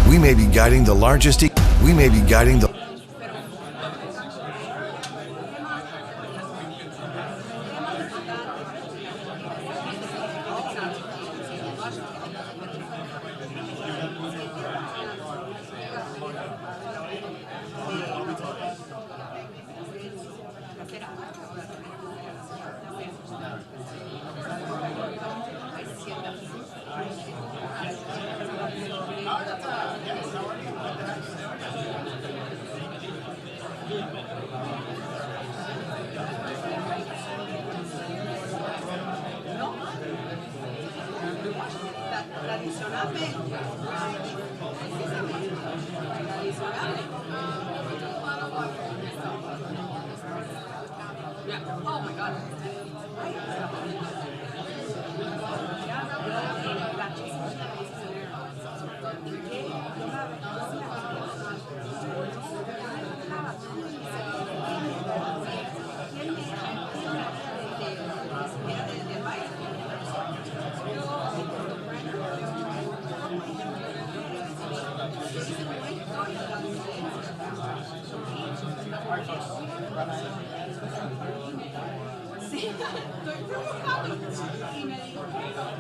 We may be guiding the largest. We may be guiding the.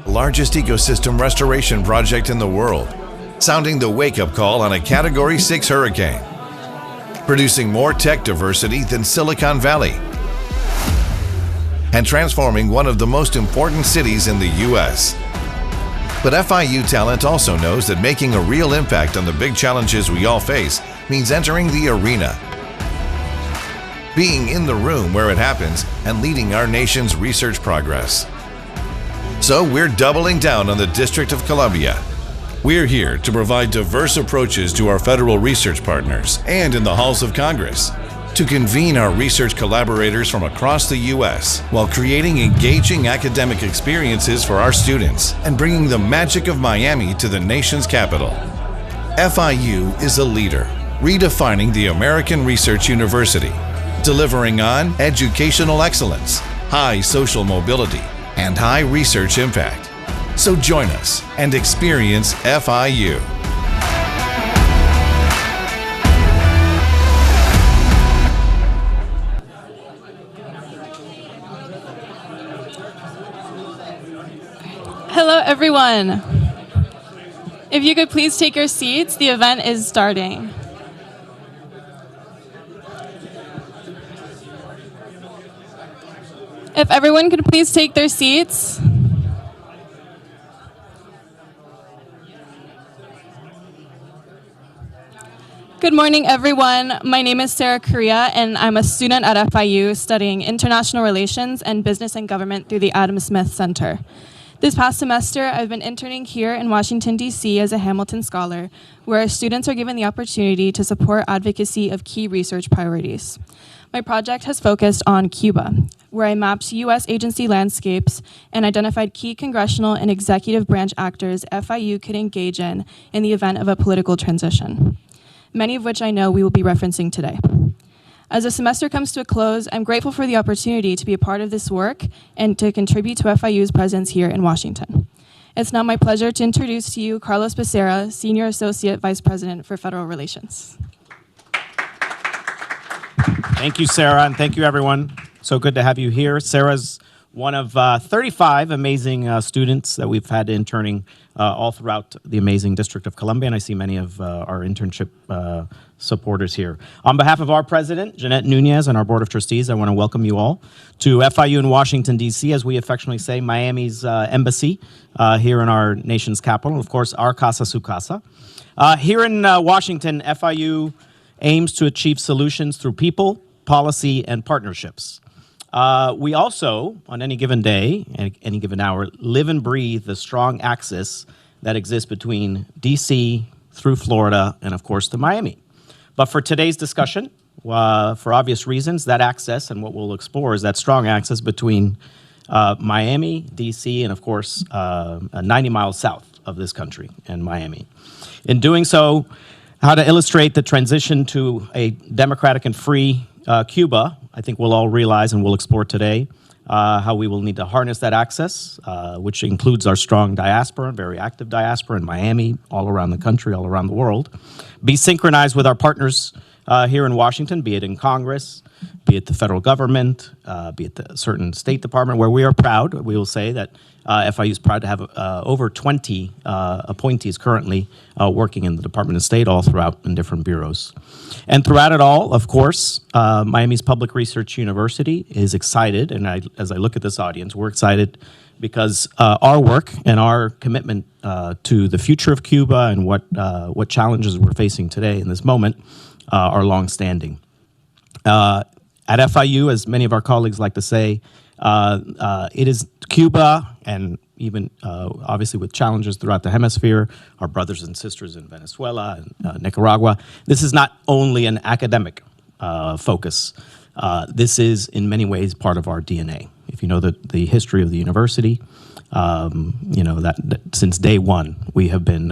Largest ecosystem restoration project in the world, sounding the wake-up call on a Category 6 hurricane, producing more tech diversity than Silicon Valley, and transforming one of the most important cities in the U.S. But FIU talent also knows that making a real impact on the big challenges we all face means entering the arena, being in the room where it happens, and leading our nation's research progress. So we're doubling down on the District of Columbia. We're here to provide diverse approaches to our federal research partners and in the halls of Congress, to convene our research collaborators from across the U.S. while creating engaging academic experiences for our students and bringing the magic of Miami to the nation's capital. FIU is a leader, redefining the American Research University, delivering on educational excellence, high social mobility, and high research impact. So join us and experience FIU. Hello, everyone. If you could please take your seats, the event is starting. If everyone could please take their seats. Good morning, everyone. My name is Sarah Correa, and I'm a student at FIU studying international relations and business and government through the Adam Smith Center. This past semester, I've been interning here in Washington, D.C. as a Hamilton Scholar, where our students are given the opportunity to support advocacy of key research priorities. My project has focused on Cuba, where I mapped U.S. agency landscapes and identified key congressional and executive branch actors FIU could engage in the event of a political transition, many of which I know we will be referencing today. As the semester comes to a close, I'm grateful for the opportunity to be a part of this work and to contribute to FIU's presence here in Washington. It's now my pleasure to introduce to you Carlos Becerra, Senior Associate Vice President for Federal Relations. Thank you, Sarah, and thank you, everyone. So good to have you here. Sarah's one of 35 amazing students that we've had interning all throughout the amazing District of Columbia, and I see many of our internship supporters here. On behalf of our president, Jeanette Nunez, and our Board of Trustees, I want to welcome you all to FIU in Washington, D.C., as we affectionately say, Miami's embassy here in our nation's capital. Of course, our casa, su casa. Here in Washington, FIU aims to achieve solutions through people, policy, and partnerships. We also, on any given day, any given hour, live and breathe the strong axis that exists between D.C. through Florida and, of course, to Miami. But for today's discussion, for obvious reasons, that axis and what we'll explore is that strong axis between Miami, D.C., and, of course, 90 miles south of this country and Miami. In doing so, how to illustrate the transition to a democratic and free Cuba, I think we'll all realize and we'll explore today how we will need to harness that access, which includes our strong diaspora, very active diaspora in Miami, all around the country, all around the world. Be synchronized with our partners here in Washington, be it in Congress, be it the federal government, be it the certain State Department, where we are proud, we will say that FIU is proud to have over 20 appointees currently working in the Department of State all throughout in different bureaus. And throughout it all, of course, Miami's Public Research University is excited, and as I look at this audience, we're excited because our work and our commitment to the future of Cuba and what challenges we're facing today in this moment are longstanding. At FIU, as many of our colleagues like to say, it is Cuba, and even obviously with challenges throughout the hemisphere, our brothers and sisters in Venezuela and Nicaragua. This is not only an academic focus. This is in many ways part of our DNA. If you know the history of the university, you know that since day one we have been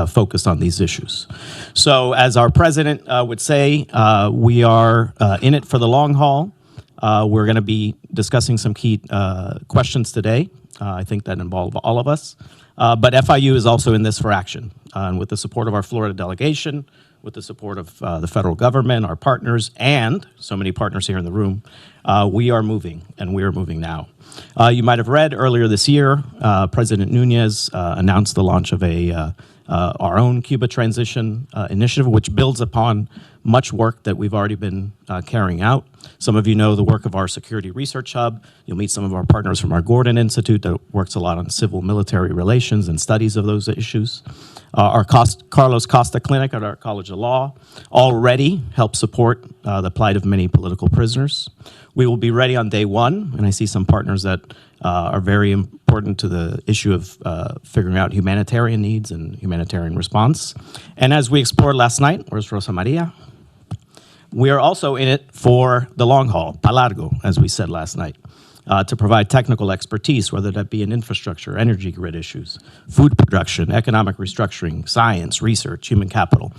focused on these issues. So as our president would say, we are in it for the long haul. We're going to be discussing some key questions today, I think that involve all of us. But FIU is also in this for action. And with the support of our Florida delegation, with the support of the federal government, our partners, and so many partners here in the room, we are moving, and we are moving now. You might have read earlier this year, President Nunez announced the launch of our own Cuba transition initiative, which builds upon much work that we've already been carrying out. Some of you know the work of our Security Research Hub. You'll meet some of our partners from our Gordon Institute that works a lot on civil-military relations and studies of those issues. Our Carlos Costa Clinic at our College of Law already helps support the plight of many political prisoners. We will be ready on day one, and I see some partners that are very important to the issue of figuring out humanitarian needs and humanitarian response. And as we explored last night, where's Rosa María? We are also in it for the long haul, pa largo, as we said last night, to provide technical expertise, whether that be in infrastructure, energy grid issues, food production, economic restructuring, science, research, human capital.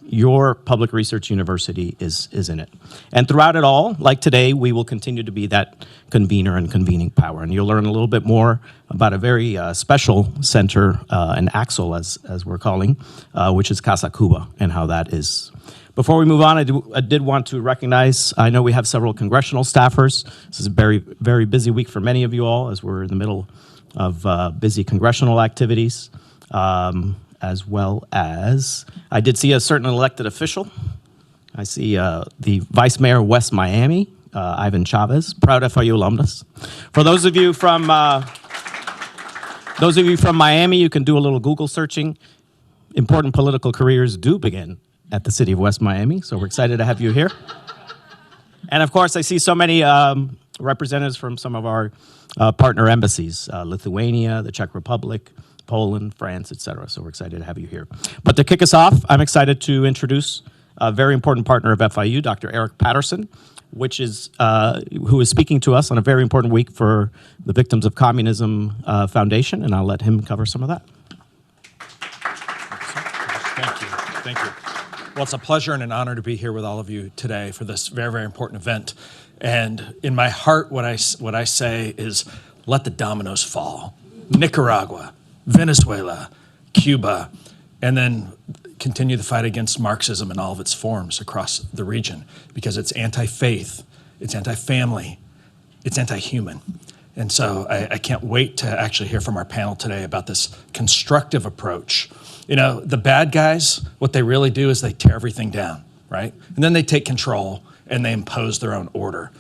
Your public research university is in it. And throughout it all, like today, we will continue to be that convener and convening power. And you'll learn a little bit more about a very special center, an axle, as we're calling, which is Casa Cuba, and how that is. Before we move on, I did want to recognize, I know we have several congressional staffers. This is a very, very busy week for many of you all, as we're in the middle of busy congressional activities, as well as, I did see a certain elected official. I see the Vice Mayor of West Miami, Ivan Chavez, proud FIU alumnus. For those of you from Miami, you can do a little Google searching. Important political careers do begin at the city of West Miami, so we're excited to have you here. And of course, I see so many representatives from some of our partner embassies, Lithuania, the Czech Republic, Poland, France, etc. So we're excited to have you here. But to kick us off, I'm excited to introduce a very important partner of FIU, Dr. Eric Patterson, which is who is speaking to us on a very important week for the Victims of Communism Foundation, and I'll let him cover some of that. Thank you. Well, it's a pleasure and an honor to be here with all of you today for this very, very important event. And in my heart, what I say is, let the dominoes fall. Nicaragua, Venezuela, Cuba, and then continue the fight against Marxism in all of its forms across the region, because it's anti-faith, it's anti-family, it's anti-human. And so I can't wait to actually hear from our panel today about this constructive approach. You know, the bad guys, what they really do is they tear everything down, right? And then they take control and they impose their own order.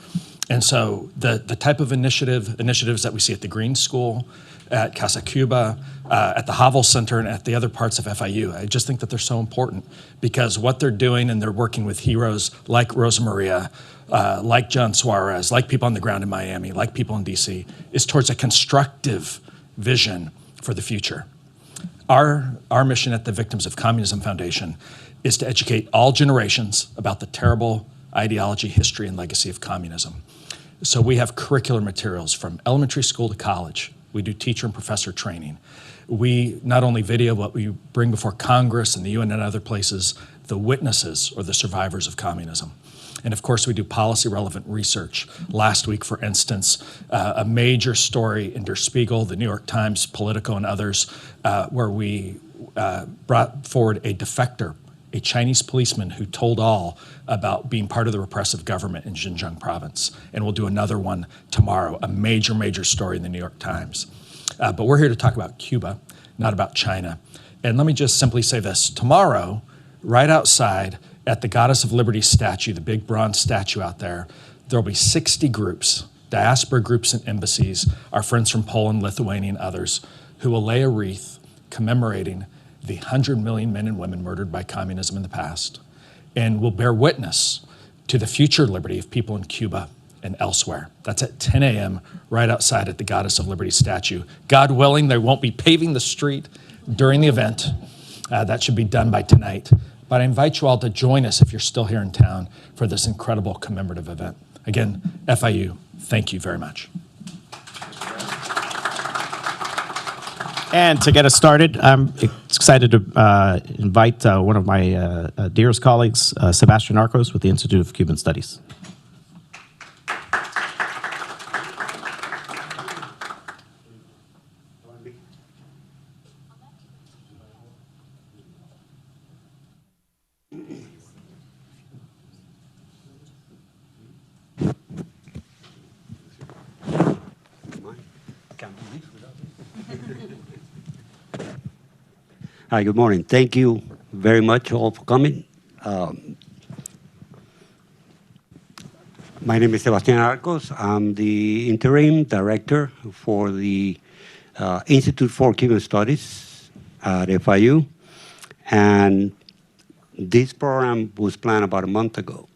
And so the type of initiatives that we see at the Green School, at Casa Cuba, at the Havel Center, and at the other parts of FIU, I just think that they're so important, because what they're doing, and they're working with heroes like Rosa Maria, like John Suarez, like people on the ground in Miami, like people in DC, is towards a constructive vision for the future. Our mission at the Victims of Communism Foundation is to educate all generations about the terrible ideology, history, and legacy of communism. So we have curricular materials from elementary school to college. We do teacher and professor training. We not only video, but we bring before Congress and the UN and other places the witnesses or the survivors of communism. And of course, we do policy relevant research. Last week, for instance, a major story in Der Spiegel, the New York Times, Politico, and others, where we brought forward a defector, a Chinese policeman who told all about being part of the repressive government in Xinjiang province. And we'll do another one tomorrow, a major, major story in the New York Times. But we're here to talk about Cuba, not about China. And let me just simply say this. Tomorrow, right outside at the Goddess of Liberty statue, the big bronze statue out there, there'll be 60 groups, diaspora groups and embassies, our friends from Poland, Lithuania, and others, who will lay a wreath commemorating the 100 million men and women murdered by communism in the past, and will bear witness to the future liberty of people in Cuba and elsewhere. That's at 10 a.m. right outside at the Goddess of Liberty statue. God willing, they won't be paving the street during the event. That should be done by tonight. But I invite you all to join us if you're still here in town for this incredible commemorative event. Again, FIU, thank you very much. And to get us started, I'm excited to invite one of my dearest colleagues, Sebastian Arcos with the Institute of Cuban Studies. Hi, good morning. Thank you very much all for coming. My name is Sebastian Arcos. I'm the interim director for the Institute for Cuban Studies at FIU. And this program was planned about a month ago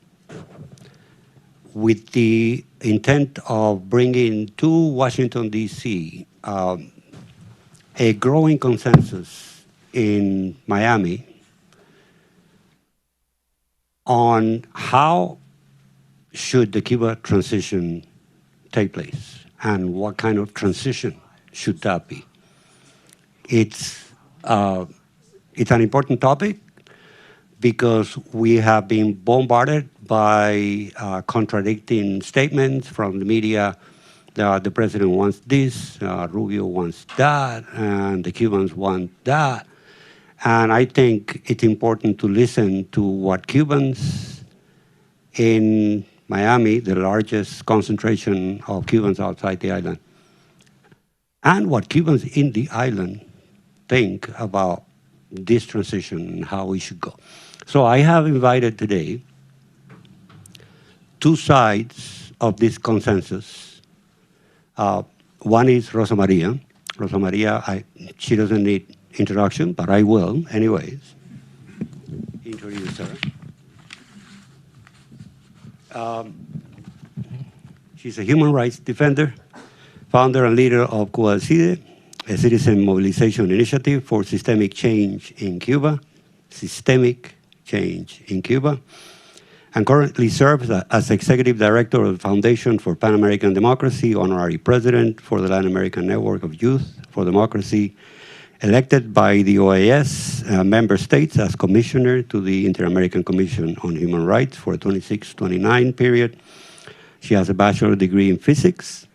with the intent of bringing to Washington, D.C. A growing consensus in Miami on how should the Cuba transition take place and what kind of transition should that be. It's an important topic because we have been bombarded by contradicting statements from the media. The president wants this, Rubio wants that, and the Cubans want that. And I think it's important to listen to what Cubans in Miami, the largest concentration of Cubans outside the island, and what Cubans in the island think about this transition and how we should go. So I have invited today two sides of this consensus. One is Rosa María. Rosa María, she doesn't need introduction, but I will anyways introduce her. She's a human rights defender, founder and leader of Cuba Decide, a citizen mobilization initiative for systemic change in Cuba. Systemic change in Cuba, and currently serves as Executive Director of the Foundation for Pan-American Democracy, Honorary President for the Latin American Network of Youth for Democracy, elected by the OAS member states as Commissioner to the Inter-American Commission on Human Rights for a 26-29 period. She has a bachelor's degree in physics,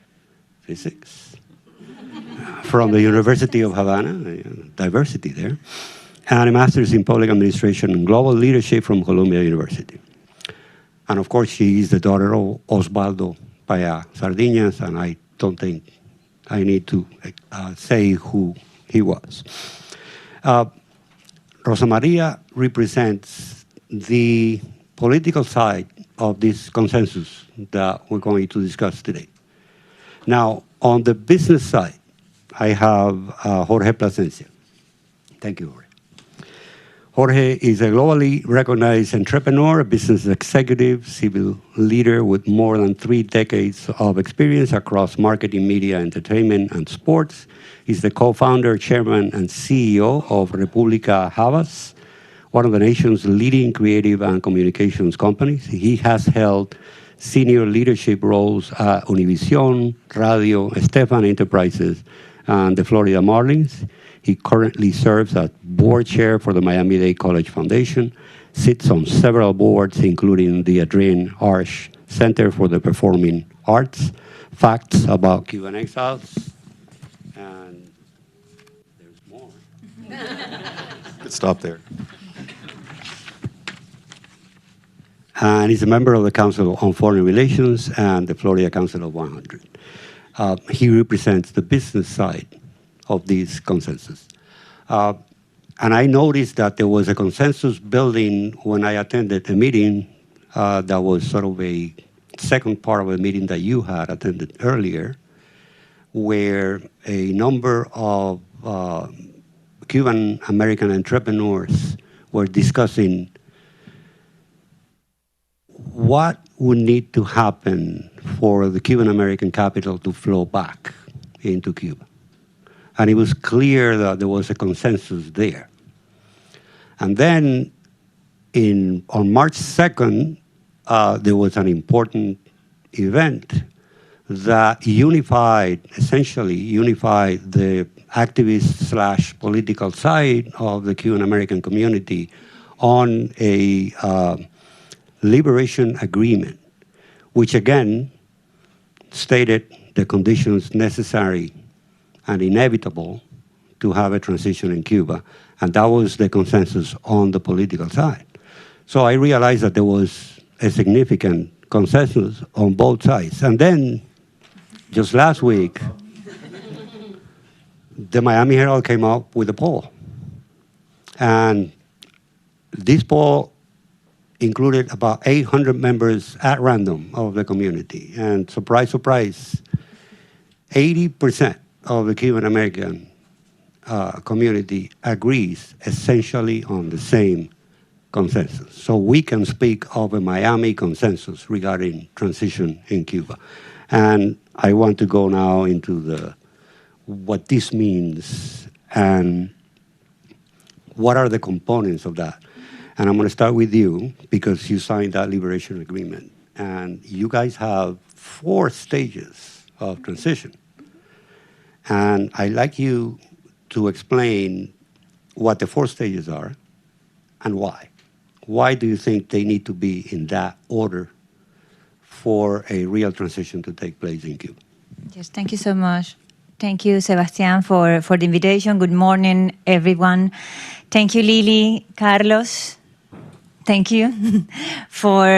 from the University of Havana, diversity there, and a master's in public administration and global leadership from Columbia University. And of course, she is the daughter of Osvaldo Payá Sardiñas, and I don't think I need to say who he was. Rosa María represents the political side of this consensus that we're going to discuss today. Now, on the business side, I have Jorge Plasencia. Thank you, Jorge. Jorge is a globally recognized entrepreneur, business executive, civil leader with more than 3 decades of experience across marketing, media, entertainment, and sports. He's the co-founder, chairman, and CEO of República Havas, one of the nation's leading creative and communications companies. He has held senior leadership roles at Univision, Radio, Estefan Enterprises, and the Florida Marlins. He currently serves as board chair for the Miami-Dade College Foundation, sits on several boards, including the Adrienne Arsh Center for the Performing Arts, Facts About Cuban Exiles, and there's more. Good stop there. And he's a member of the Council on Foreign Relations and the Florida Council of 100. He represents the business side of this consensus. And I noticed that there was a consensus building when I attended a meeting that was sort of a second part of a meeting that you had attended earlier, where a number of Cuban American entrepreneurs were discussing what would need to happen for the Cuban American capital to flow back into Cuba. And it was clear that there was a consensus there. And then on March 2nd, there was an important event that essentially unified the activist/political side of the Cuban American community on a liberation agreement, which again stated the conditions necessary and inevitable to have a transition in Cuba. And that was the consensus on the political side. So I realized that there was a significant consensus on both sides. And then, just last week, the Miami Herald came up with a poll. And this poll included about 800 members at random of the community. And surprise, surprise, 80% of the Cuban American community agrees essentially on the same consensus. So we can speak of a Miami consensus regarding transition in Cuba. And I want to go now into what this means and what are the components of that. And I'm going to start with you because you signed that liberation agreement. And you guys have 4 stages of transition. And I'd like you to explain what the 4 stages are and why. Why do you think they need to be in that order for a real transition to take place in Cuba? Yes, thank you so much. Thank you, Sebastian, for the invitation. Good morning, everyone. Thank you, Lily, Carlos. Thank you for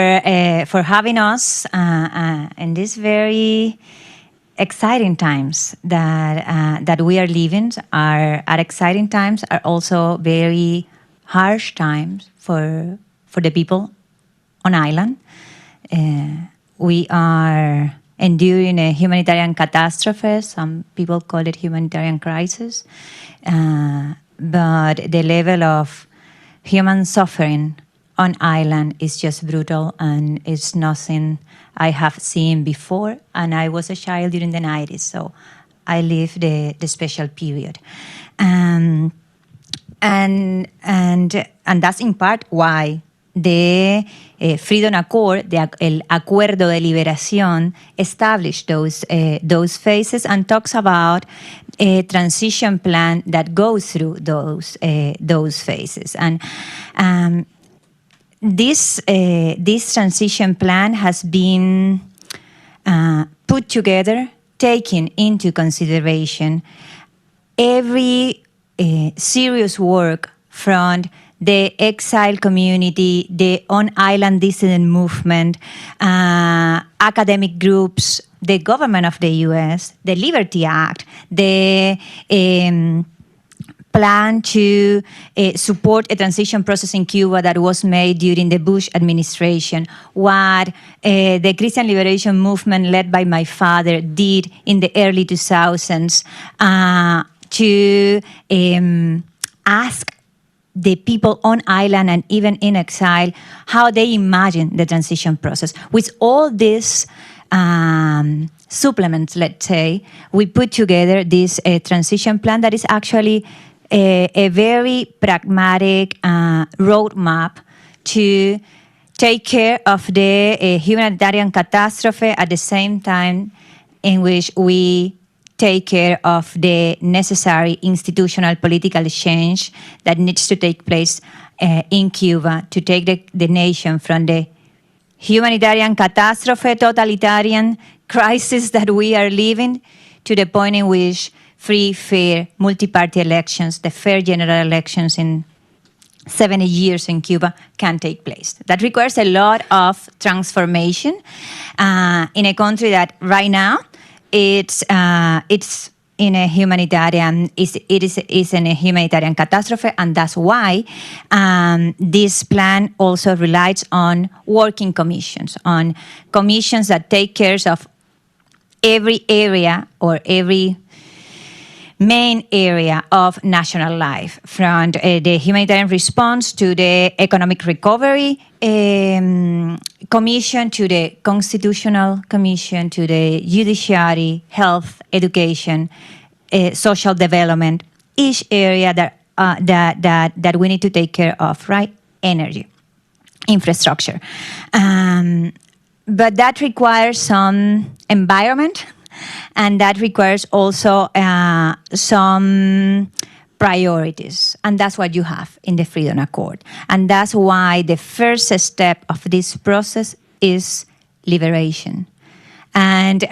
having us in these very exciting times that we are living. Are exciting times, are also very harsh times for the people on island. We are enduring a humanitarian catastrophe. Some people call it humanitarian crisis. But the level of human suffering on island is just brutal, and it's nothing I have seen before. And I was a child during the 90s, so I lived the special period. and that's in part why the Freedom Accord, el Acuerdo de Liberación, established those phases and talks about a transition plan that goes through those phases. And this transition plan has been put together, taking into consideration every serious work from the exile community, the on-island dissident movement, academic groups, the government of the US, the Liberty Act, the plan to support a transition process in Cuba that was made during the Bush administration, what the Christian Liberation Movement led by my father did in the early 2000s to ask the people on island and even in exile how they imagine the transition process. With all these supplements, let's say, we put together this transition plan that is actually a very pragmatic roadmap to take care of the humanitarian catastrophe at the same time in which we take care of the necessary institutional political change that needs to take place in Cuba to take the nation from the humanitarian catastrophe, totalitarian crisis that we are living, to the point in which free, fair, multi-party elections, the fair general elections in 70 years in Cuba can take place. That requires a lot of transformation in a country that right now it's in a humanitarian is in a humanitarian catastrophe, and that's why this plan also relies on working commissions, on commissions that take care of every area or every main area of national life, from the humanitarian response to the economic recovery commission, to the constitutional commission, to the judiciary, health, education, social development, each area that we need to take care of, right? Energy, infrastructure. But that requires some environment, and that requires also some priorities. And that's what you have in the Freedom Accord. And that's why the first step of this process is liberation. And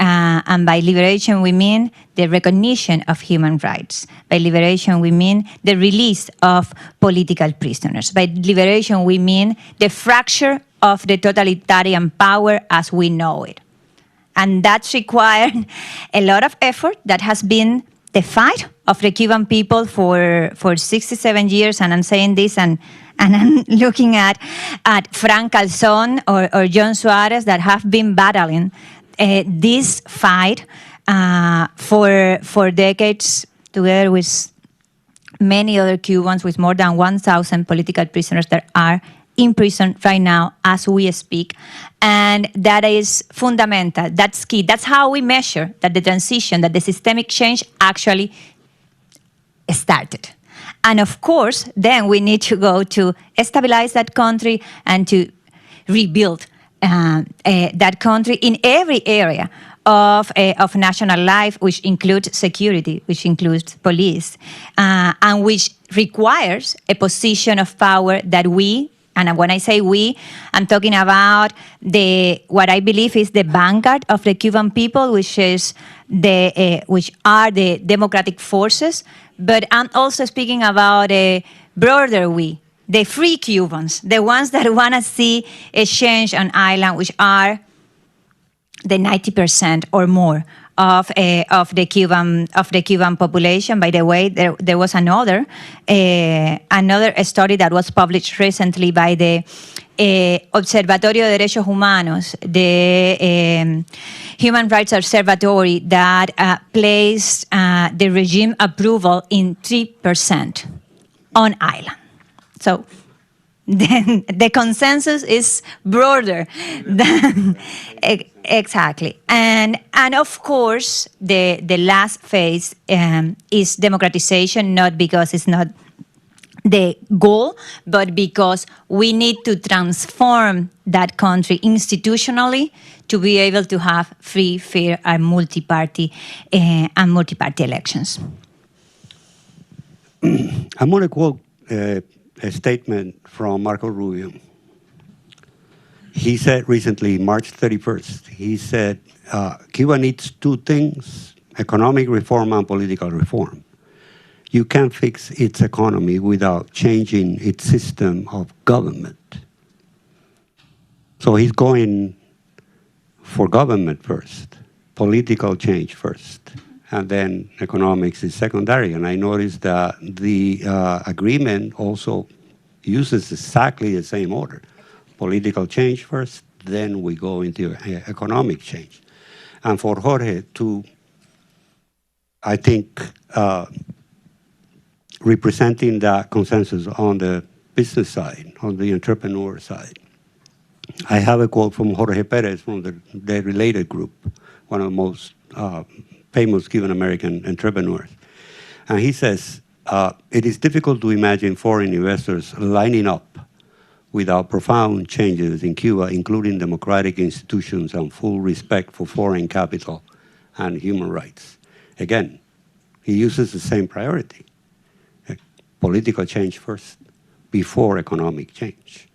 by liberation, we mean the recognition of human rights. By liberation, we mean the release of political prisoners. By liberation, we mean the fracture of the totalitarian power as we know it. And that's required a lot of effort. That has been the fight of the Cuban people for 67 years. And I'm saying this, and I'm looking at Frank Calzón or John Suarez, that have been battling this fight for decades, together with many other Cubans, with more than 1,000 political prisoners that are in prison right now as we speak. And that is fundamental. That's key. That's how we measure that the transition, that the systemic change actually started. And of course, then we need to go to stabilize that country and to rebuild that country in every area of national life, which includes security, which includes police, and which requires a position of power that we, and when I say we, I'm talking about what I believe is the vanguard of the Cuban people, which are the democratic forces. But I'm also speaking about a broader we, the free Cubans, the ones that want to see a change on island, which are the 90% or more of the Cuban population. By the way, there was another study that was published recently by the Observatorio de Derechos Humanos, the Human Rights Observatory, that placed the regime approval in 3% on island. So then the consensus is broader than exactly. And of course, the last phase is democratization, not because it's not the goal, but because we need to transform that country institutionally to be able to have free, fair, and multi-party elections. I'm going to quote a statement from Marco Rubio. He said recently, March 31st, he said, Cuba needs two things, economic reform and political reform. You can't fix its economy without changing its system of government. So he's going for government first, political change first, and then economics is secondary. And I noticed that the agreement also uses exactly the same order. Political change first, then we go into economic change. And for Jorge to, I think, representing that consensus on the business side, on the entrepreneur side. I have a quote from Jorge Perez from the Related Group, one of the most famous Cuban American entrepreneurs. And he says, it is difficult to imagine foreign investors lining up without profound changes in Cuba, including democratic institutions and full respect for foreign capital and human rights. Again, he uses the same priority. Political change first, before economic change.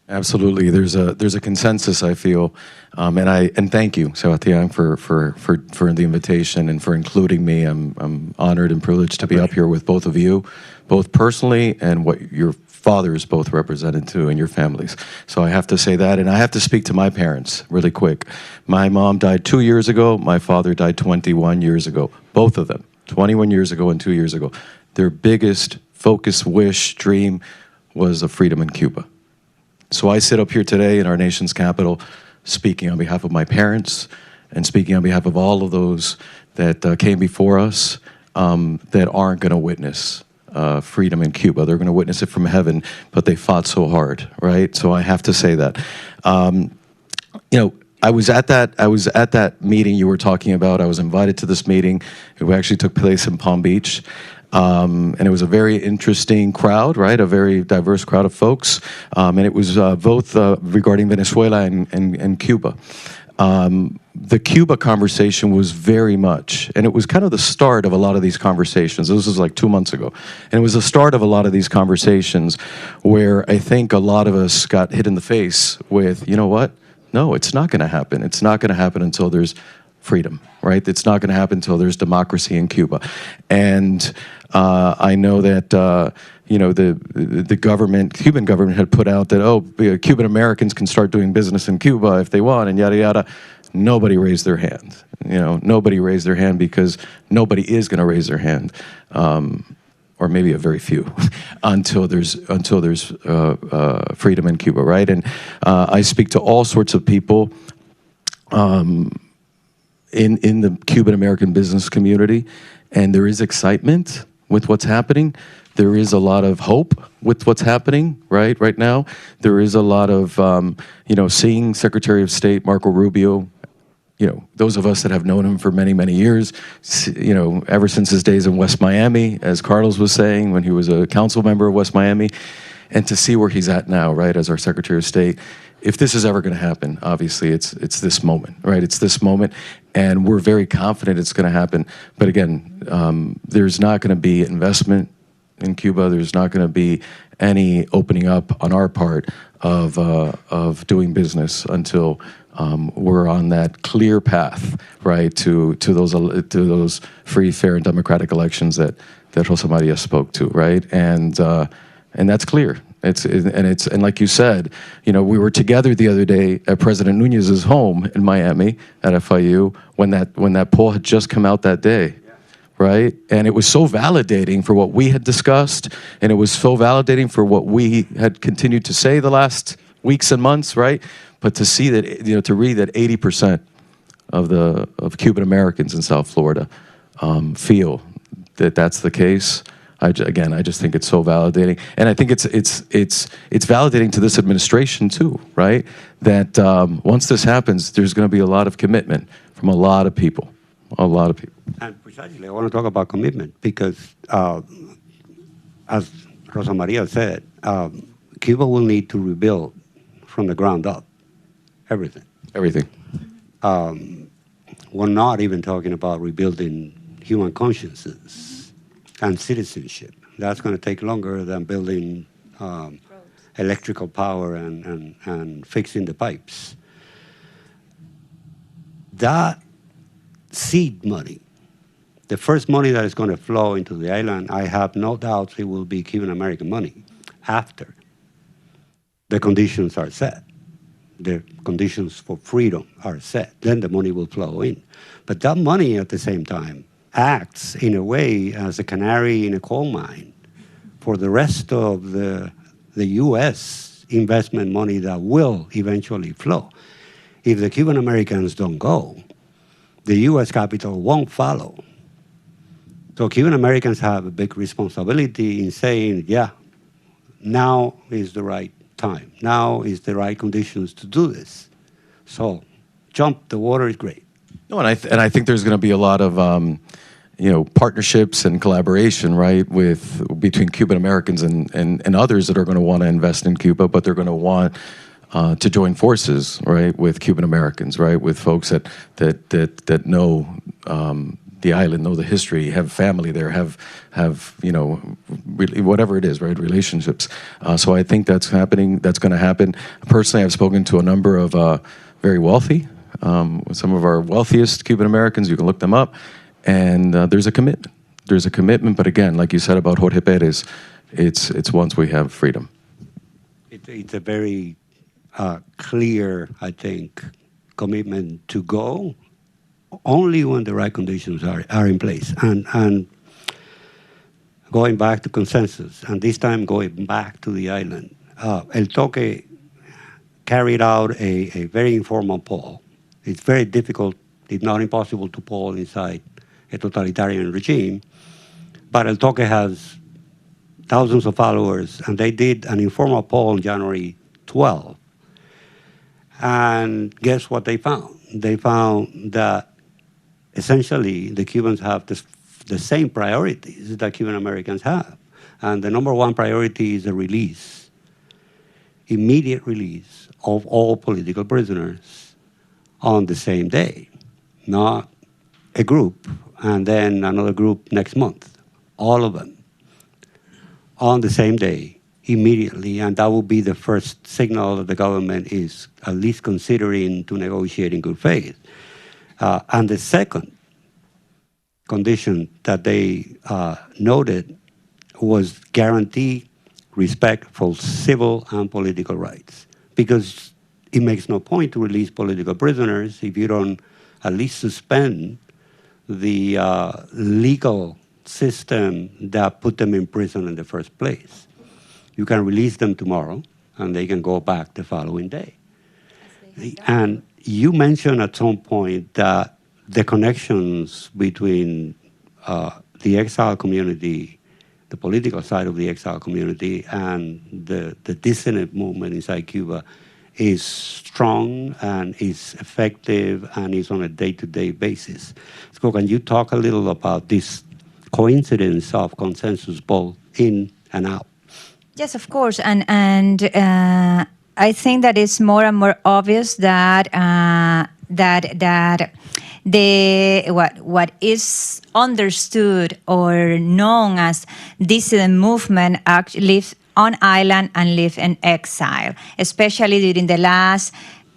Absolutely, there's a consensus, I feel, and thank you, Sebastian, for the invitation and for including me. I'm honored and privileged to be up here with both of you, both personally and what your fathers both represented too, and your families. So I have to say that, and I have to speak to my parents really quick. My mom died 2 years ago. My father died 21 years ago. Both of them, 21 years ago and 2 years ago. Their biggest focus, wish, dream was of freedom in Cuba. So I sit up here today in our nation's capital speaking on behalf of my parents and speaking on behalf of all of those that came before us that aren't going to witness freedom in Cuba. They're going to witness it from heaven, but they fought so hard, right? So I have to say that. I was at that meeting you were talking about. I was invited to this meeting. It actually took place in Palm Beach. And it was a very interesting crowd, right? A very diverse crowd of folks. And it was both regarding Venezuela and Cuba. The Cuba conversation was very much, and it was kind of the start of a lot of these conversations. This was like 2 months ago. And it was the start of a lot of these conversations where I think a lot of us got hit in the face with, you know what? No, it's not going to happen. It's not going to happen until there's freedom, right? It's not going to happen until there's democracy in Cuba. And I know that the government, Cuban government, had put out that Cuban Americans can start doing business in Cuba if they want, and yada yada. Nobody raised their hand. Nobody raised their hand because nobody is going to raise their hand, or maybe a very few, until there's freedom in Cuba, right? And I speak to all sorts of people in the Cuban American business community, and there is excitement with what's happening. There is a lot of hope with what's happening right now. There is a lot of, seeing Secretary of State Marco Rubio, those of us that have known him for many, many years, ever since his days in West Miami, as Carlos was saying, when he was a council member of West Miami, and to see where he's at now, right, as our Secretary of State. If this is ever going to happen, obviously it's this moment, right? It's this moment, and we're very confident it's going to happen. But again, there's not going to be investment in Cuba. There's not going to be any opening up on our part of doing business until we're on that clear path, right, to those free, fair, and democratic elections that Rosa María spoke to, right? And that's clear. And like you said, we were together the other day at President Núñez's home in Miami at FIU when that poll had just come out that day, right? And it was so validating for what we had discussed, and it was so validating for what we had continued to say the last weeks and months, right? But to see that, to read that 80% of Cuban Americans in South Florida feel that that's the case. I just think it's so validating, and I think it's validating to this administration too, right? That once this happens, there's going to be a lot of commitment from a lot of people, And precisely, I want to talk about commitment because, as Rosa María said, Cuba will need to rebuild from the ground up everything. Everything. We're not even talking about rebuilding human consciences and citizenship. That's going to take longer than building electrical power and fixing the pipes. That seed money, the first money that is going to flow into the island, I have no doubts it will be Cuban American money after the conditions are set. The conditions for freedom are set. Then the money will flow in. But that money at the same time acts in a way as a canary in a coal mine for the rest of the U.S. investment money that will eventually flow. If the Cuban Americans don't go, the U.S. capital won't follow. So Cuban Americans have a big responsibility in saying, yeah, now is the right time. Now is the right conditions to do this. So jump the water is great. No, and I think there's going to be a lot of partnerships and collaboration, right, between Cuban Americans and others that are going to want to invest in Cuba, but they're going to want to join forces, right, with Cuban Americans, right, with folks that know the island, know the history, have family there, have whatever it is, right, relationships. So I think that's happening. That's going to happen. Personally, I've spoken to a number of very wealthy, some of our wealthiest Cuban Americans. You can look them up, and there's a commitment. There's a commitment, but again, like you said about Jorge Perez, it's once we have freedom. It's a very clear, I think, commitment to go only when the right conditions are in place. And going back to consensus, and this time going back to the island, El Toque carried out a very informal poll. It's very difficult, if not impossible, to poll inside a totalitarian regime, but El Toque has thousands of followers, and they did an informal poll on January 12. And guess what they found? They found that essentially the Cubans have the same priorities that Cuban Americans have. And the number one priority is the release, immediate release of all political prisoners on the same day, not a group and then another group next month, all of them on the same day, immediately, and that will be the first signal that the government is at least considering to negotiate in good faith. And the second condition that they noted was guarantee respect for civil and political rights, because it makes no point to release political prisoners if you don't at least suspend the legal system that put them in prison in the first place. You can release them tomorrow, and they can go back the following day. And you mentioned at some point that the connections between the exile community, the political side of the exile community, and the dissident movement inside Cuba is strong and is effective and is on a day-to-day basis. So can you talk a little about this coincidence of consensus both in and out? Yes, of course, and I think that it's more and more obvious that what is understood or known as dissident movement actually lives on island and live in exile, especially during the last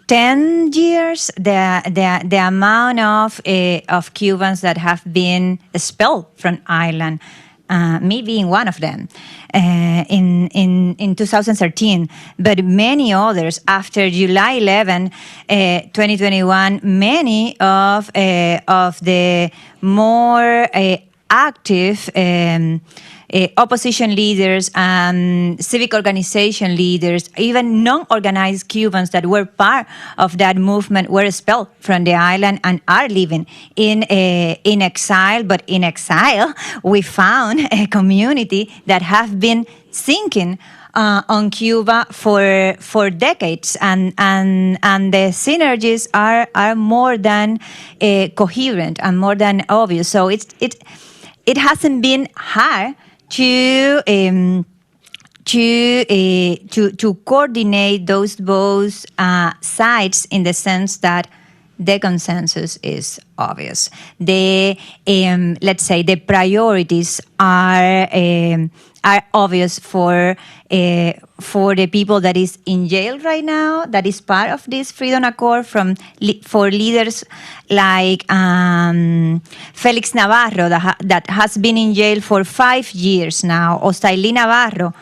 10 years. The amount of Cubans that have been expelled from island. Me being one of them, in 2013, but many others after July 11, 2021. Many of the more active opposition leaders, civic organization leaders, even non-organized Cubans that were part of that movement were expelled from the island and are living in exile. But in exile, we found a community that have been thinking on Cuba for decades, and the synergies are more than coherent and more than obvious. So it hasn't been hard to to coordinate those both sides in the sense that the consensus is obvious. The let's say the priorities are obvious for the people that is in jail right now, that is part of this Freedom Accord, for leaders like Felix Navarro, that has been in jail for 5 years now, or Ostaili Navarro,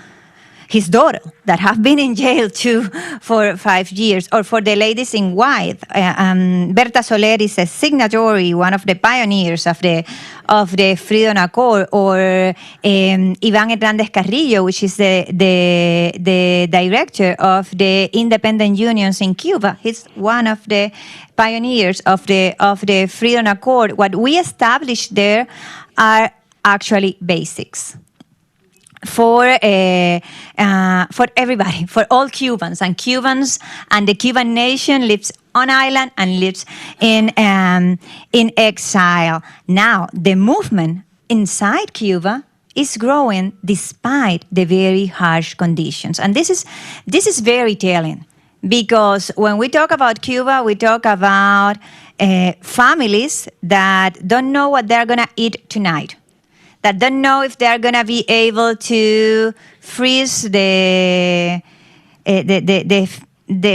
his daughter, that have been in jail too for 5 years, or for the ladies in white. Berta Soler is a signatory, one of the pioneers of the Freedom Accord, or Iván Hernández Carrillo, which is the director of the independent unions in Cuba. He's one of the pioneers of the Freedom Accord. What we established there are actually basics for everybody, for all Cubans, and the Cuban nation lives on island and lives in exile. Now, the movement inside Cuba is growing despite the very harsh conditions, and this is very telling, because when we talk about Cuba, we talk about families that don't know what they're gonna eat tonight, that don't know if they're going to be able to freeze the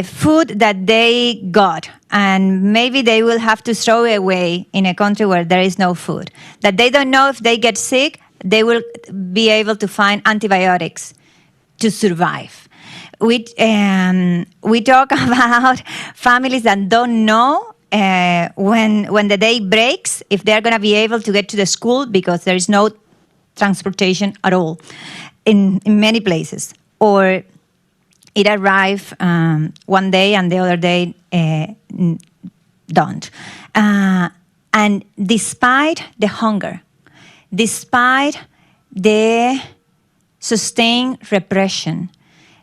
food that they got, and maybe they will have to throw it away in a country where there is no food, that they don't know if they get sick, they will be able to find antibiotics to survive. We talk about families that don't know when the day breaks, if they're going to be able to get to the school, because there is no transportation at all in many places, or it arrives one day and the other day don't. And despite the hunger, despite the sustained repression,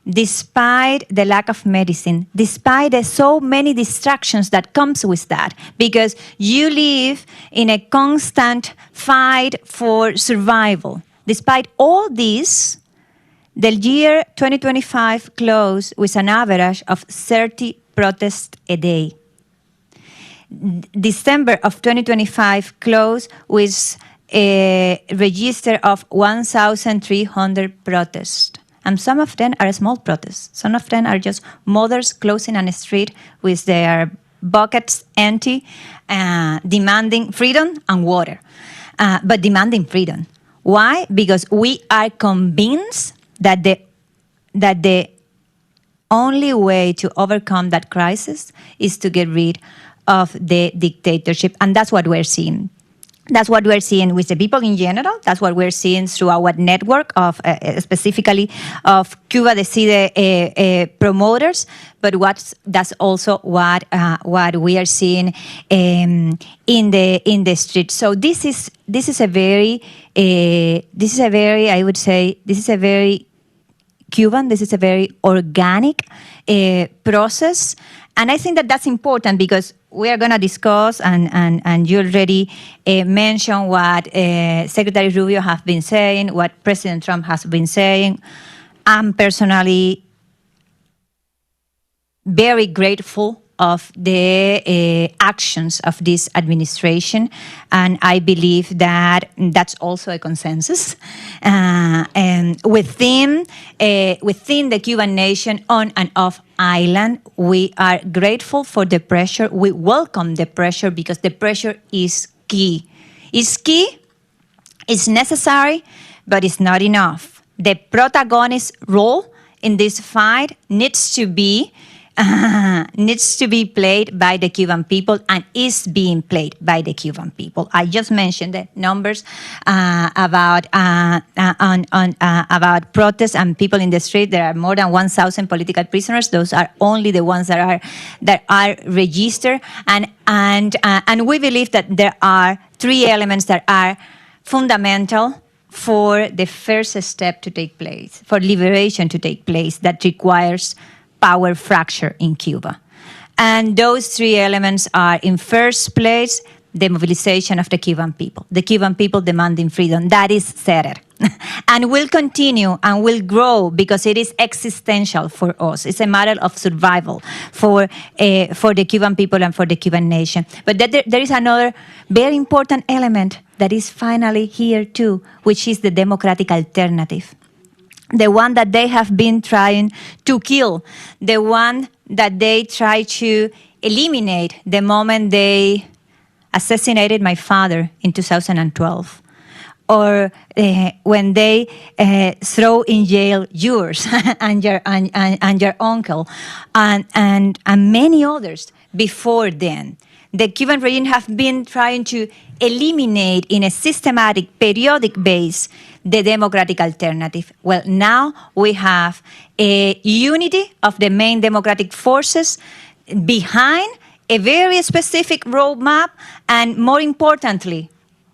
despite the lack of medicine, despite the so many distractions that comes with that, because you live in a constant fight for survival. Despite all this, the year 2025 closed with an average of 30 protests a day. December of 2025 closed with a register of 1,300 protests. And some of them are small protests. Some of them are just mothers closing on a street with their buckets empty, demanding freedom and water, but demanding freedom. Why? Because we are convinced that the only way to overcome that crisis is to get rid of the dictatorship, and that's what we're seeing. That's what we're seeing with the people in general. That's what we're seeing through our network of, specifically of Cuba Decide promoters. But that's also what we are seeing in the street. So this is a very I would say this is a very Cuban. This is a very organic process, and I think that that's important because we are going to discuss, and you already mentioned what Secretary Rubio has been saying, what President Trump has been saying. I'm personally very grateful of the actions of this administration, and I believe that that's also a consensus and within the Cuban nation on and off island. We are grateful for the pressure. We welcome the pressure because the pressure is key. It's key, it's necessary, but it's not enough. The protagonist role in this fight needs to be played by the Cuban people and is being played by the Cuban people. I just mentioned the numbers about protests and people in the street. There are more than 1,000 political prisoners. Those are only the ones that are registered, and we believe that there are three elements that are fundamental for the first step to take place, for liberation to take place, that requires power fracture in Cuba. And those three elements are, in first place, the mobilization of the Cuban people demanding freedom. That is settled. and will continue and will grow because it is existential for us. It's a matter of survival for the Cuban people and for the Cuban nation. But there is another very important element that is finally here too, which is the democratic alternative. The one that they have been trying to kill, the one that they try to eliminate the moment they assassinated my father in 2012. Or when they throw in jail yours and your uncle and many others before then. The Cuban regime have been trying to eliminate in a systematic, periodic base the democratic alternative. Well, now we have a unity of the main democratic forces behind a very specific roadmap, and more importantly,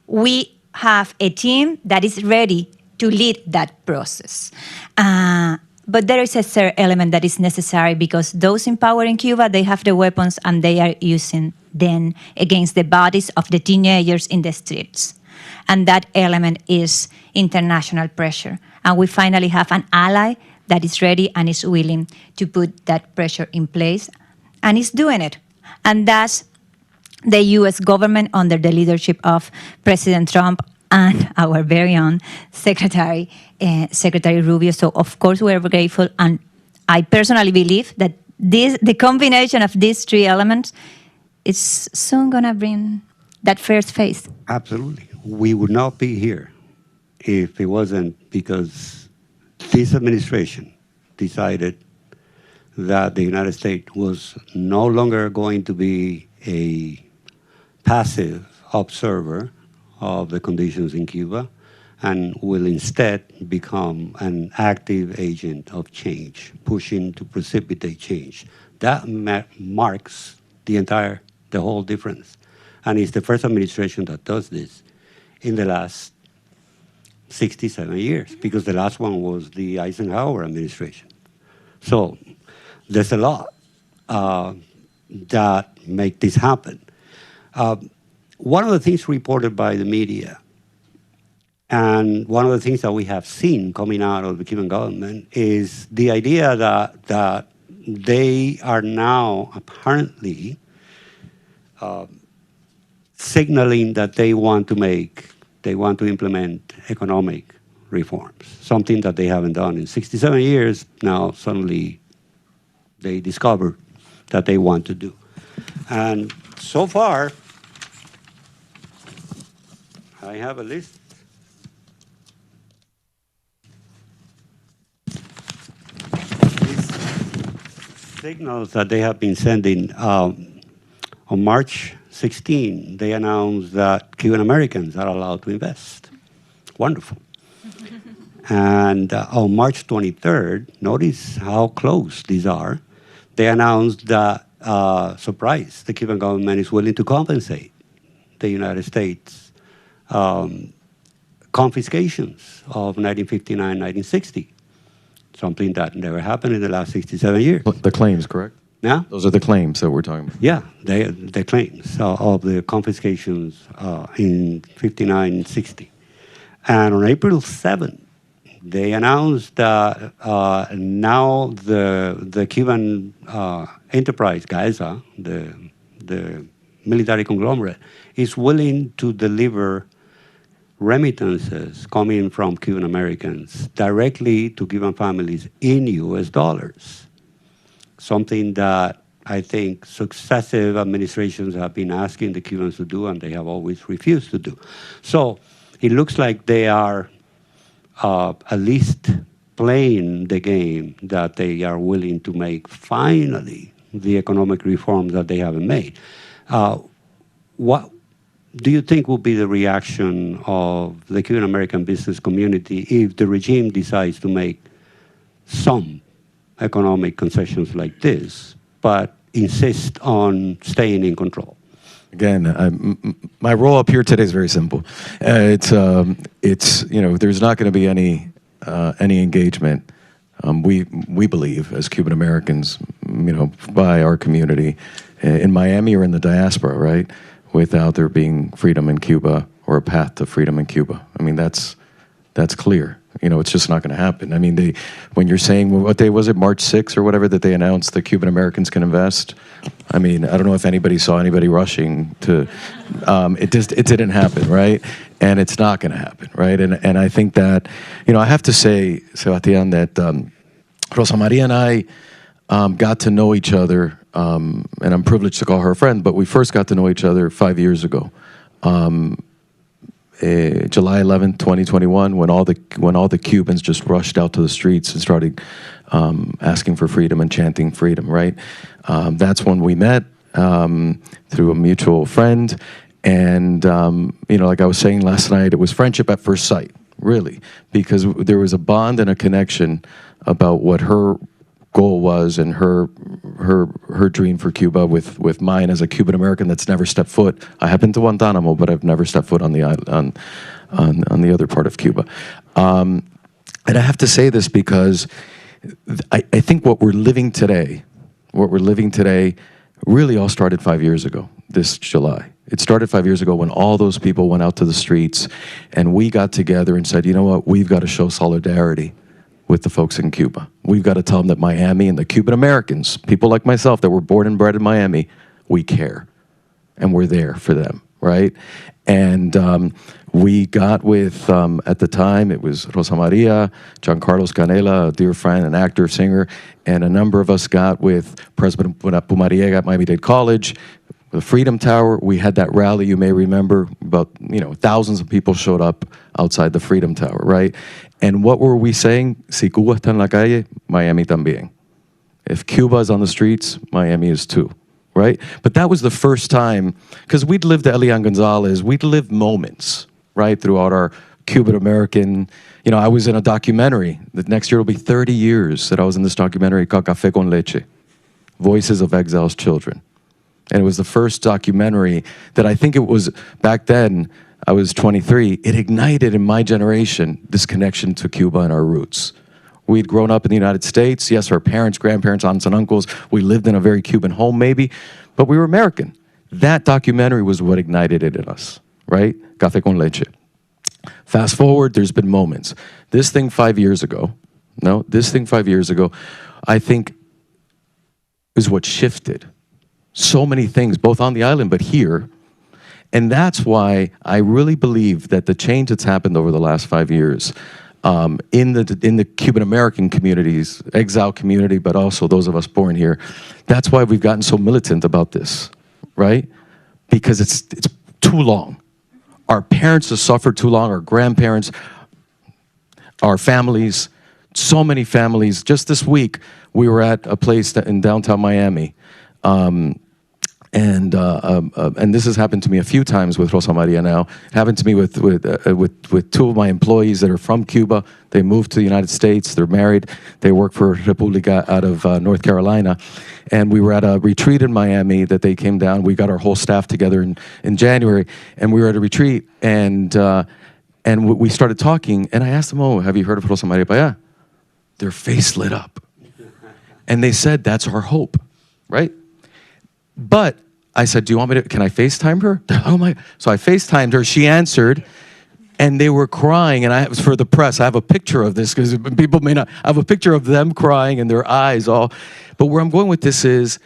we have a team that is ready to lead that process. But there is a third element that is necessary because those in power in Cuba, they have the weapons and they are using them against the bodies of the teenagers in the streets. And that element is international pressure. And we finally have an ally that is ready and is willing to put that pressure in place and is doing it. And that's the U.S. government under the leadership of President Trump and our very own Secretary Rubio. So, of course, we're grateful. And I personally believe that the combination of these three elements is soon going to bring that first phase. Absolutely. We would not be here if it wasn't because this administration decided that the United States was no longer going to be a passive observer of the conditions in Cuba and will instead become an active agent of change, pushing to precipitate change. That marks the whole difference. And it's the first administration that does this in the last 67 years, because the last one was the Eisenhower administration. So there's a lot that make this happen. One of the things reported by the media, and one of the things that we have seen coming out of the Cuban government, is the idea that they are now apparently signaling that they want to implement economic reforms, something that they haven't done in 67 years. Now suddenly they discover that they want to do. And so far, I have a list. These signals that they have been sending. On March 16, they announced that Cuban Americans are allowed to invest. Wonderful. And on March 23rd, notice how close these are. They announced that, surprise, the Cuban government is willing to compensate the United States confiscations of 1959, 1960, something that never happened in the last 67 years. The claims, correct? Yeah? Those are the claims that we're talking about. Yeah, the claims of the confiscations in 59 and 60. And on April 7th, they announced that now the Cuban enterprise, Gaesa, the military conglomerate, is willing to deliver remittances coming from Cuban Americans directly to Cuban families in US dollars. Something that I think successive administrations have been asking the Cubans to do, and they have always refused to do. So it looks like they are at least playing the game that they are willing to make finally the economic reforms that they haven't made. What do you think will be the reaction of the Cuban American business community if the regime decides to make some economic concessions like this, but insist on staying in control? Again, my role up here today is very simple. It's there's not going to be any engagement. We believe as Cuban Americans, by our community in Miami or in the diaspora, right, without there being freedom in Cuba or a path to freedom in Cuba. I mean, that's That's clear. It's just not going to happen. I mean, when you're saying, what day was it, March 6th or whatever, that they announced that Cuban Americans can invest? I mean, I don't know if anybody saw anybody rushing to, it didn't happen, right? And it's not going to happen, right? And I think that, I have to say, Sebastian, that Rosa María and I got to know each other, and I'm privileged to call her a friend, but we first got to know each other 5 years ago. July 11th, 2021, when all the Cubans just rushed out to the streets and started asking for freedom and chanting freedom, right? That's when we met through a mutual friend. And, like I was saying last night, it was friendship at first sight, really, because there was a bond and a connection about what her goal was and her dream for Cuba with mine as a Cuban American that's never stepped foot. I have been to Guantanamo, but I've never stepped foot on the island, on the other part of Cuba. And I have to say this because I think what we're living today really all started 5 years ago, this July. It started 5 years ago when all those people went out to the streets and we got together and said, you know what, we've got to show solidarity with the folks in Cuba. We've got to tell them that Miami and the Cuban Americans, people like myself that were born and bred in Miami, we care. And we're there for them, right? And we got with, at the time, it was Rosa María, John Carlos Canela, a dear friend, an actor, singer, and a number of us got with President Pumariega at Miami-Dade College, the Freedom Tower. We had that rally, you may remember, about, thousands of people showed up outside the Freedom Tower, right? And what were we saying? Si Cuba está en la calle, Miami también. If Cuba is on the streets, Miami is too, right? But that was the first time, because we'd lived Elian Gonzalez, we'd lived moments, right, throughout our Cuban American, I was in a documentary. The next year will be 30 years that I was in this documentary called Café con Leche, Voices of Exiles' Children. And it was the first documentary that I think it was, back then, I was 23, it ignited in my generation this connection to Cuba and our roots. We'd grown up in the United States. Yes, our parents, grandparents, aunts and uncles, we lived in a very Cuban home maybe, but we were American. That documentary was what ignited it in us, right? Café con Leche. Fast forward, there's been moments. This thing 5 years ago, I think is what shifted so many things, both on the island but here. And that's why I really believe that the change that's happened over the last 5 years in the Cuban American communities, exile community, but also those of us born here, that's why we've gotten so militant about this, right? Because it's too long. Our parents have suffered too long, our grandparents, our families, so many families. Just this week, we were at a place in downtown Miami, and this has happened to me a few times with Rosa María now. It happened to me with two of my employees that are from Cuba. They moved to the United States. They're married. They work for República out of North Carolina. And we were at a retreat in Miami that they came down. We got our whole staff together in January. And we were at a retreat. And we started talking. And I asked them, oh, have you heard of Rosa María Payá? Their face lit up. And they said, that's our hope, right? But I said, do you want me to, can I FaceTime her? Oh my, so I FaceTimed her, she answered, and they were crying, and for the press, I have a picture of this, because people may not, I have a picture of them crying and their eyes all, but where I'm going with this is,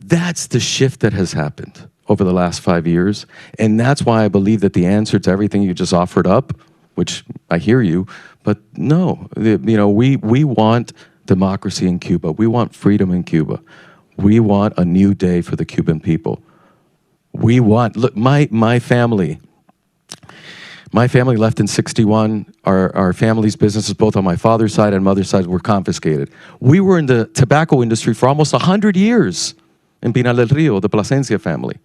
that's the shift that has happened over the last 5 years, and that's why I believe that the answer to everything you just offered up, which I hear you, but no, we want democracy in Cuba, we want freedom in Cuba. We want a new day for the Cuban people. We want, look, my family left in '61. Our family's businesses, both on my father's side and mother's side, were confiscated. We were in the tobacco industry for almost 100 years in Pinal del Rio, the Plasencia family.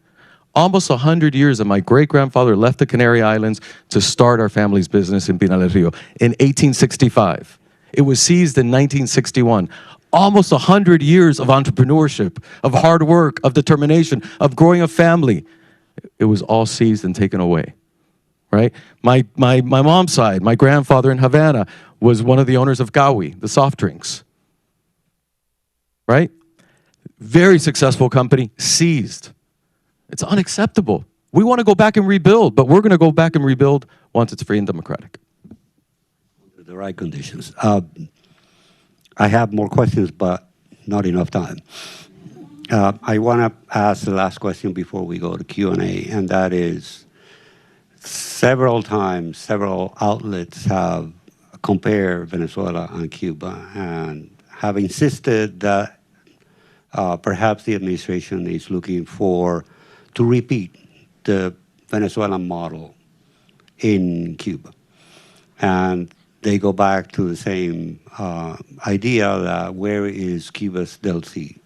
Almost 100 years, and my great-grandfather left the Canary Islands to start our family's business in Pinal del Rio in 1865. It was seized in 1961. Almost 100 years of entrepreneurship, of hard work, of determination, of growing a family. It was all seized and taken away, right? My mom's side, my grandfather in Havana was one of the owners of Gawi, the soft drinks, right? Very successful company, seized. It's unacceptable. We want to go back and rebuild, but we're going to go back and rebuild once it's free and democratic. the right conditions. I have more questions, but not enough time. I want to ask the last question before we go to Q&A, and that is, several times, several outlets have compared Venezuela and Cuba and have insisted that perhaps the administration is looking to repeat the Venezuelan model in Cuba. And they go back to the same idea that where is Cuba's Delcy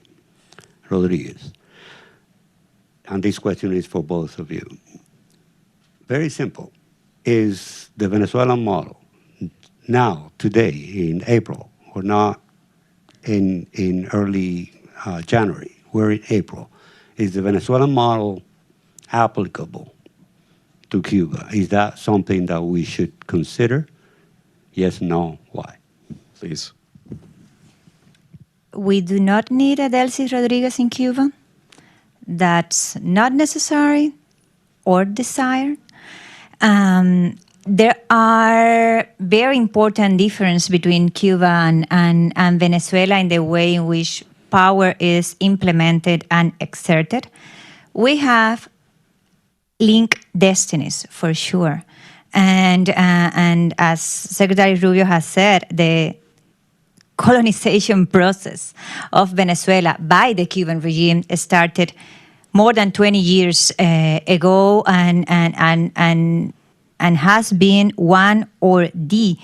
Rodriguez? And this question is for both of you. Very simple. Is the Venezuelan model now, today, in April, or not in early January, we're in April, is the Venezuelan model applicable to Cuba? Is that something that we should consider? Yes, no, why? Please. We do not need a Delcy Rodriguez in Cuba. That's not necessary or desired. There are very important differences between Cuba and Venezuela in the way in which power is implemented and exerted. We have linked destinies, for sure. And as Secretary Rubio has said, the colonization process of Venezuela by the Cuban regime started more than 20 years ago and has been one or the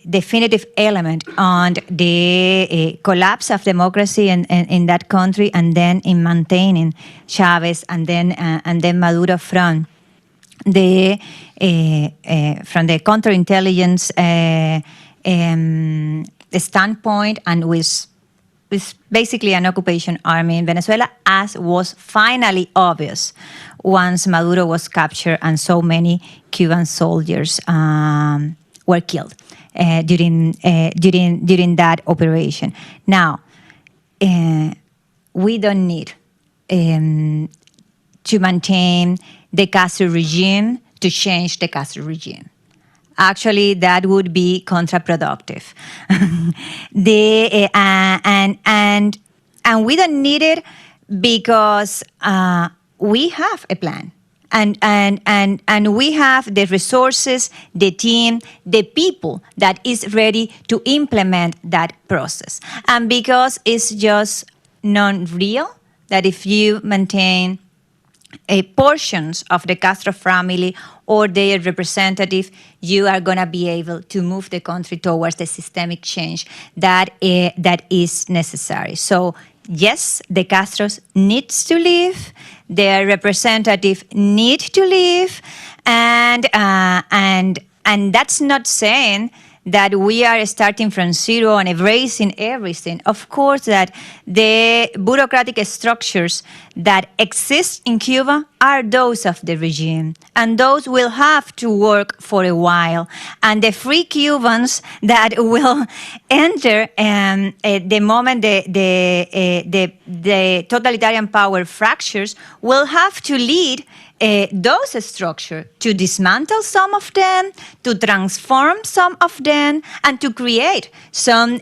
definitive element on the collapse of democracy in that country, and then in maintaining Chavez and then Maduro from the counterintelligence standpoint, and with basically an occupation army in Venezuela, as was finally obvious once Maduro was captured and so many Cuban soldiers were killed during that operation. Now, we don't need to maintain the Castro regime to change the Castro regime. Actually, that would be counterproductive. And we don't need it because we have a plan. And we have the resources, the team, the people that is ready to implement that process. And because it's just non-real, that if you maintain portions of the Castro family or their representative, you are going to be able to move the country towards the systemic change that is necessary. So yes, the Castros needs to leave, their representative need to leave, and that's not saying that we are starting from zero and erasing everything. Of course, that the bureaucratic structures that exist in Cuba are those of the regime, and those will have to work for a while. And the free Cubans that will enter the moment the totalitarian power fractures will have to lead those structures to dismantle some of them, to transform some of them, and to create some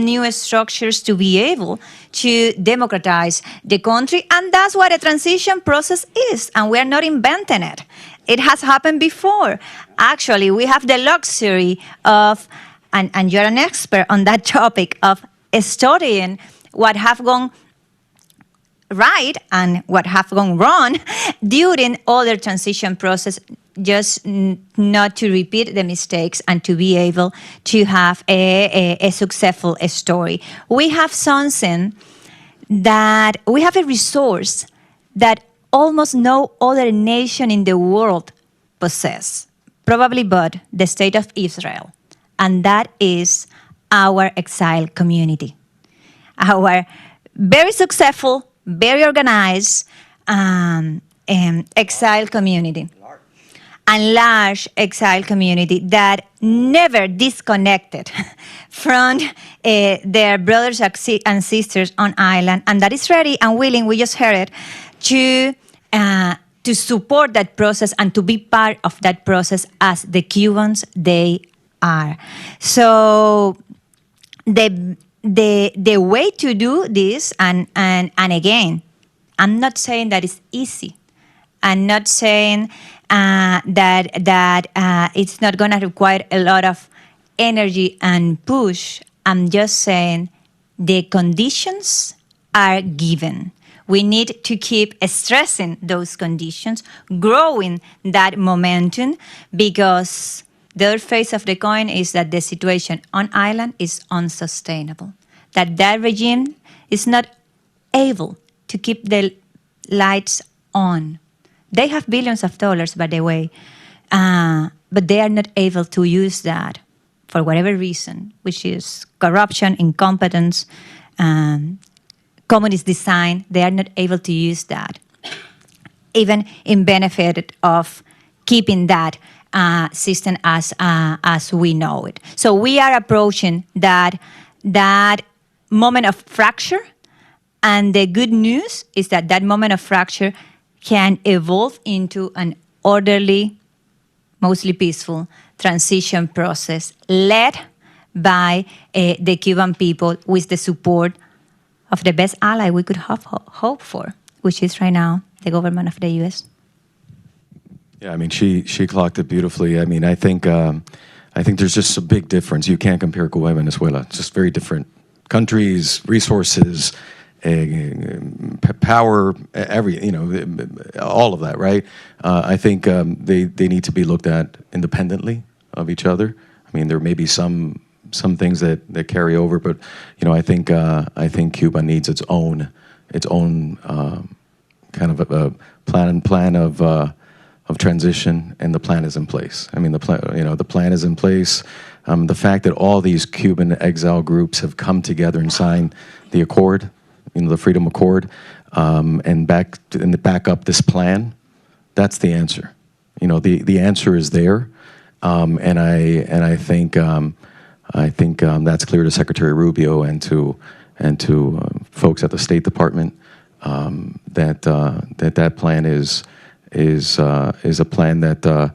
new structures to be able to democratize the country. And that's what a transition process is, and we are not inventing it. It has happened before. Actually, we have the luxury of, and you're an expert on that topic, of studying what have gone right and what have gone wrong during other transition process, just not to repeat the mistakes and to be able to have a successful story. We have something that, we have a resource that almost no other nation in the world possess, probably but the State of Israel, and that is our exile community. Our very successful, very organized exile community, and large exile community that never disconnected from their brothers and sisters on island, and that is ready and willing, we just heard it, to support that process and to be part of that process as the Cubans they are. So the way to do this, and again, I'm not saying that it's easy. I'm not saying that it's not going to require a lot of energy and push. I'm just saying the conditions are given. We need to keep stressing those conditions, growing that momentum, because the other face of the coin is that the situation on island is unsustainable, that regime is not able to keep the lights on. They have billions of dollars, by the way, but they are not able to use that for whatever reason, which is corruption, incompetence, communist design. They are not able to use that, even in benefit of keeping that system as we know it. So we are approaching that moment of fracture, and the good news is that moment of fracture can evolve into an orderly, mostly peaceful transition process led by the Cuban people with the support of the best ally we could hope for, which is right now the government of the U.S. Yeah, I mean, she clocked it beautifully. I mean, I think there's just a big difference. You can't compare Cuba and Venezuela. It's just very different countries, resources, power, all of that, right? I think they need to be looked at independently of each other. I mean, there may be some things that carry over, but I think Cuba needs its own kind of a plan of transition, and the plan is in place. I mean, the plan is in place. The fact that all these Cuban exile groups have come together and signed the accord, the Freedom Accord, and back up this plan, that's the answer. The answer is there, and I think that's clear to Secretary Rubio and to folks at the State Department, that plan is a plan that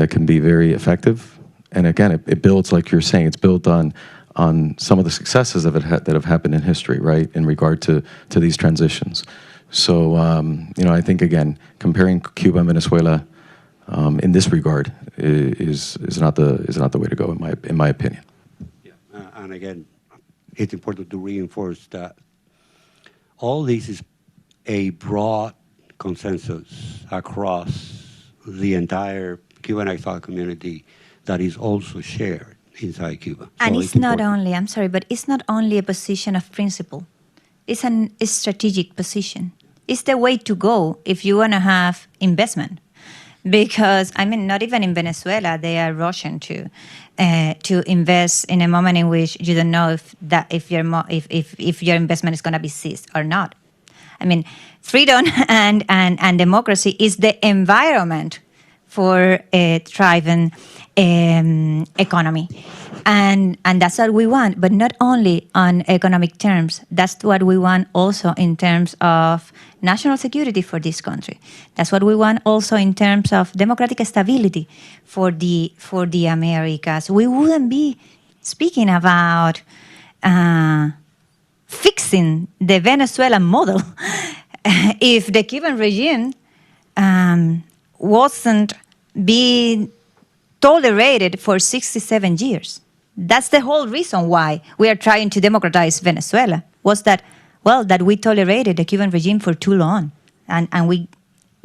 can be very effective. And again, it builds, like you're saying, it's built on some of the successes that have happened in history, right, in regard to these transitions. So I think, again, comparing Cuba and Venezuela in this regard is not the way to go, in my opinion. Yeah. And again, it's important to reinforce that all this is a broad consensus across the entire Cuban exile community that is also shared inside Cuba. And so it's not only, I'm sorry, but it's not only a position of principle. It's a strategic position. It's the way to go if you want to have investment. Because, I mean, not even in Venezuela, they are rushing to invest in a moment in which you don't know if your investment is going to be seized or not. I mean, freedom and democracy is the environment for a thriving economy. And that's what we want, but not only on economic terms. That's what we want also in terms of national security for this country. That's what we want also in terms of democratic stability for the Americas. We wouldn't be speaking about fixing the Venezuelan model if the Cuban regime wasn't being tolerated for 67 years. That's the whole reason why we are trying to democratize Venezuela, was that we tolerated the Cuban regime for too long. And we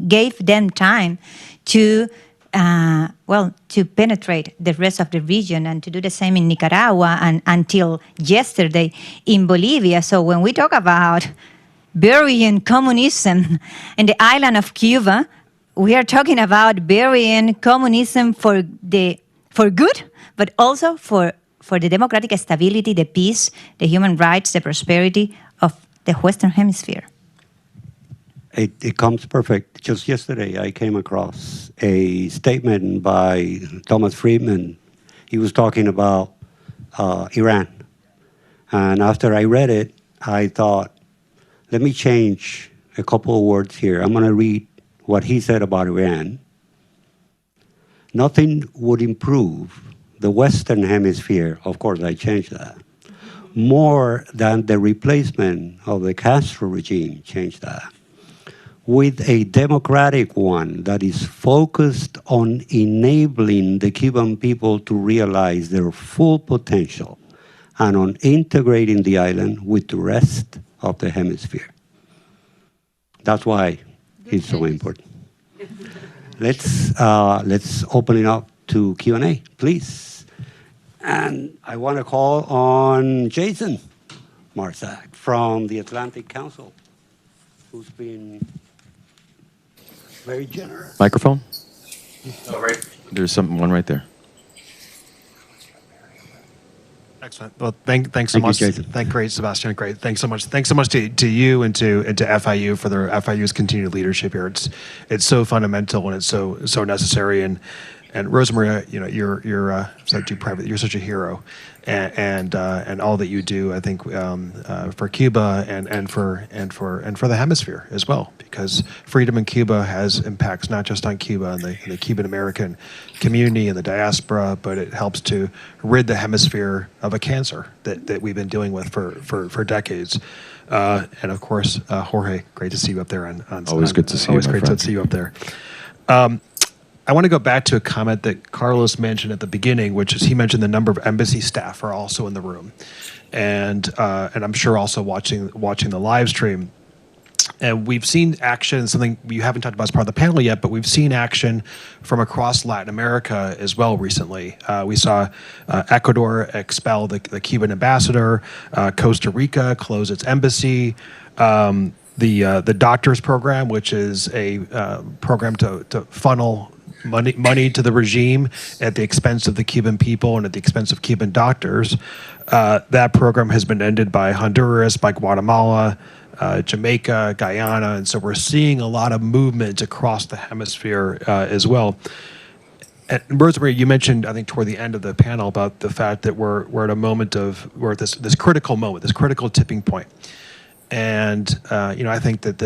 gave them time to penetrate the rest of the region and to do the same in Nicaragua and until yesterday in Bolivia. So when we talk about burying communism in the island of Cuba, we are talking about burying communism for good, but also for the democratic stability, the peace, the human rights, the prosperity of the Western Hemisphere. It comes perfect. Just yesterday, I came across a statement by Thomas Friedman. He was talking about Iran. And after I read it, I thought, let me change a couple of words here. I'm going to read what he said about Iran. Nothing would improve the Western Hemisphere, of course I changed that, more than the replacement of the Castro regime changed that, with a democratic one that is focused on enabling the Cuban people to realize their full potential and on integrating the island with the rest of the hemisphere. That's why it's so important. Let's open it up to Q&A, please. And I want to call on Jason Marsack from the Atlantic Council, who's been very generous. Microphone? Oh, right. There's one right there. Excellent. Well, thanks so much. Jason. Great, Sebastian. Great. Thanks so much. Thanks so much to you and to FIU for their FIU's continued leadership here. It's so fundamental and it's so necessary. And Rosa Maria, you're such a hero, and all that you do, I think, for Cuba and for the hemisphere as well, because freedom in Cuba has impacts not just on Cuba and the Cuban American community and the diaspora, but it helps to rid the hemisphere of a cancer that we've been dealing with for decades. And of course, Jorge, great to see you up there. Always good to see you, my Always great to see you up there. I want to go back to a comment that Carlos mentioned at the beginning, which is he mentioned the number of embassy staff are also in the room, and I'm sure also watching the live stream. And we've seen action, something you haven't talked about as part of the panel yet, but we've seen action from across Latin America as well recently. We saw Ecuador expel the Cuban ambassador, Costa Rica close its embassy. The Doctors Program, which is a program to funnel money to the regime at the expense of the Cuban people and at the expense of Cuban doctors. That program has been ended by Honduras, by Guatemala, Jamaica, Guyana, and so we're seeing a lot of movement across the hemisphere as well. And Rosa Maria, you mentioned, I think, toward the end of the panel about the fact that we're at a moment we're at this critical moment, this critical tipping point. And I think that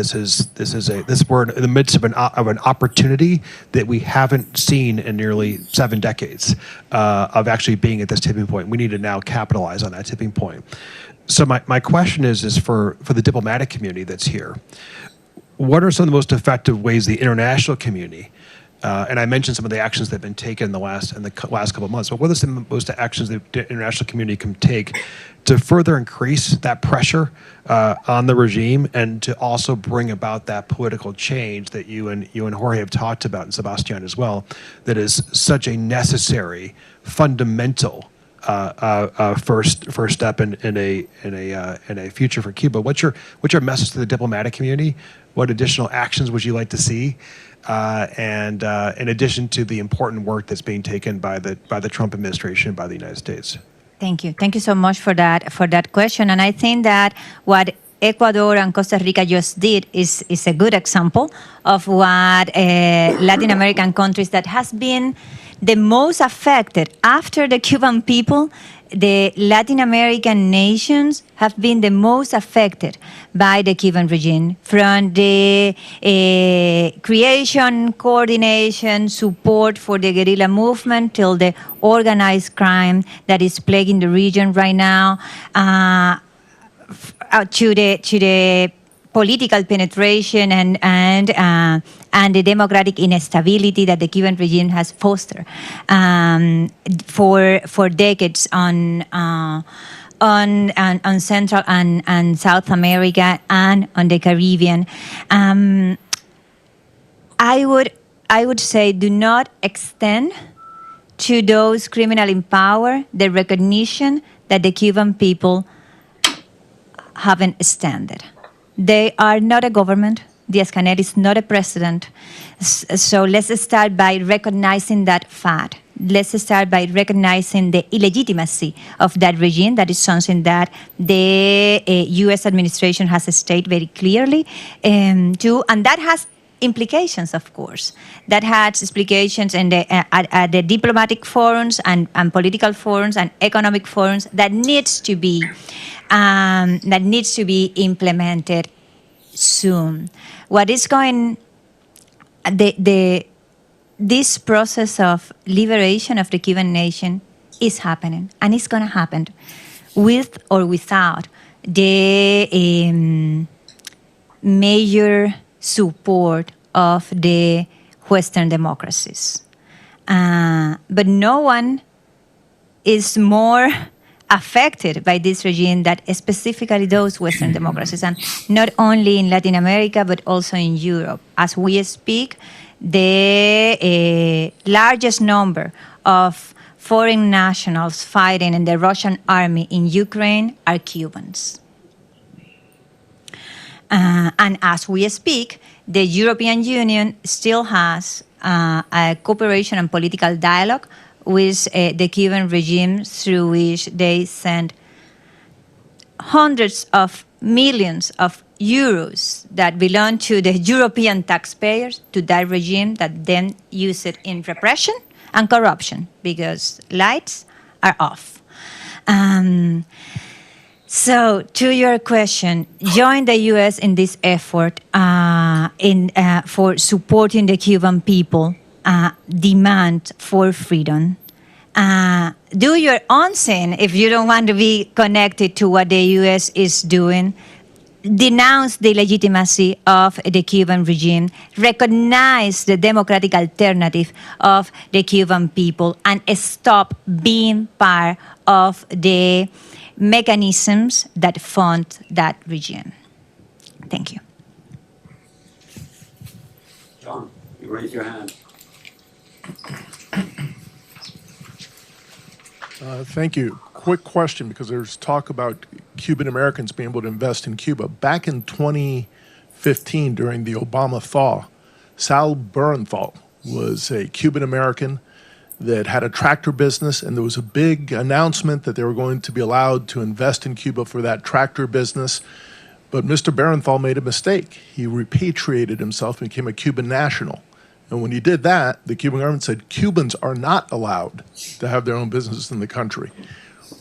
we're in the midst of an opportunity that we haven't seen in nearly 7 decades of actually being at this tipping point. We need to now capitalize on that tipping point. So my question is for the diplomatic community that's here, what are some of the most effective ways the international community, and I mentioned some of the actions that have been taken in the last couple of months, but what are some of the most actions the international community can take to further increase that pressure on the regime and to also bring about that political change that you and Jorge have talked about, and Sebastian as well, that is such a necessary, fundamental first step in a future for Cuba. What's your message to the diplomatic community? What additional actions would you like to see? And in addition to the important work that's being taken by the Trump administration, by the United States. Thank you. Thank you so much for that question. And I think that what Ecuador and Costa Rica just did is a good example of what Latin American countries that has been the most affected after the Cuban people. The Latin American nations have been the most affected by the Cuban regime, from the creation, coordination, support for the guerrilla movement till the organized crime that is plaguing the region right now, to the political penetration and the democratic instability that the Cuban regime has fostered for decades on Central and South America and on the Caribbean. I would say, do not extend to those criminal in power the recognition that the Cuban people haven't extended. They are not a government. Díaz-Canel is not a president. So let's start by recognizing that fact. Let's start by recognizing the illegitimacy of that regime. That is something that the U.S. administration has stated very clearly too, and that has implications, of course. That has implications in at the diplomatic forums and political forums and economic forums that needs to be implemented soon. What is going, this process of liberation of the Cuban nation is happening, and it's going to happen with or without the major support of the Western democracies. But no one is more affected by this regime than specifically those Western democracies, and not only in Latin America, but also in Europe. As we speak, the largest number of foreign nationals fighting in the Russian army in Ukraine are Cubans. And as we speak, the European Union still has a cooperation and political dialogue with the Cuban regime, through which they send hundreds of millions of euros that belong to the European taxpayers to that regime, that then use it in repression and corruption, because lights are off. So, to your question, join the U.S. in this effort for supporting the Cuban people, demand for freedom. Do your own thing if you don't want to be connected to what the U.S. is doing. Denounce the legitimacy of the Cuban regime, recognize the democratic alternative of the Cuban people, and stop being part of the mechanisms that fund that regime. Thank you. John, you raise your hand. Thank you. Quick question, because there's talk about Cuban Americans being able to invest in Cuba. Back in 2015, during the Obama thaw, Sal Bernthal was a Cuban American that had a tractor business, and there was a big announcement that they were going to be allowed to invest in Cuba for that tractor business. But Mr. Bernthal made a mistake. He repatriated himself and became a Cuban national. And when he did that, the Cuban government said Cubans are not allowed to have their own businesses in the country.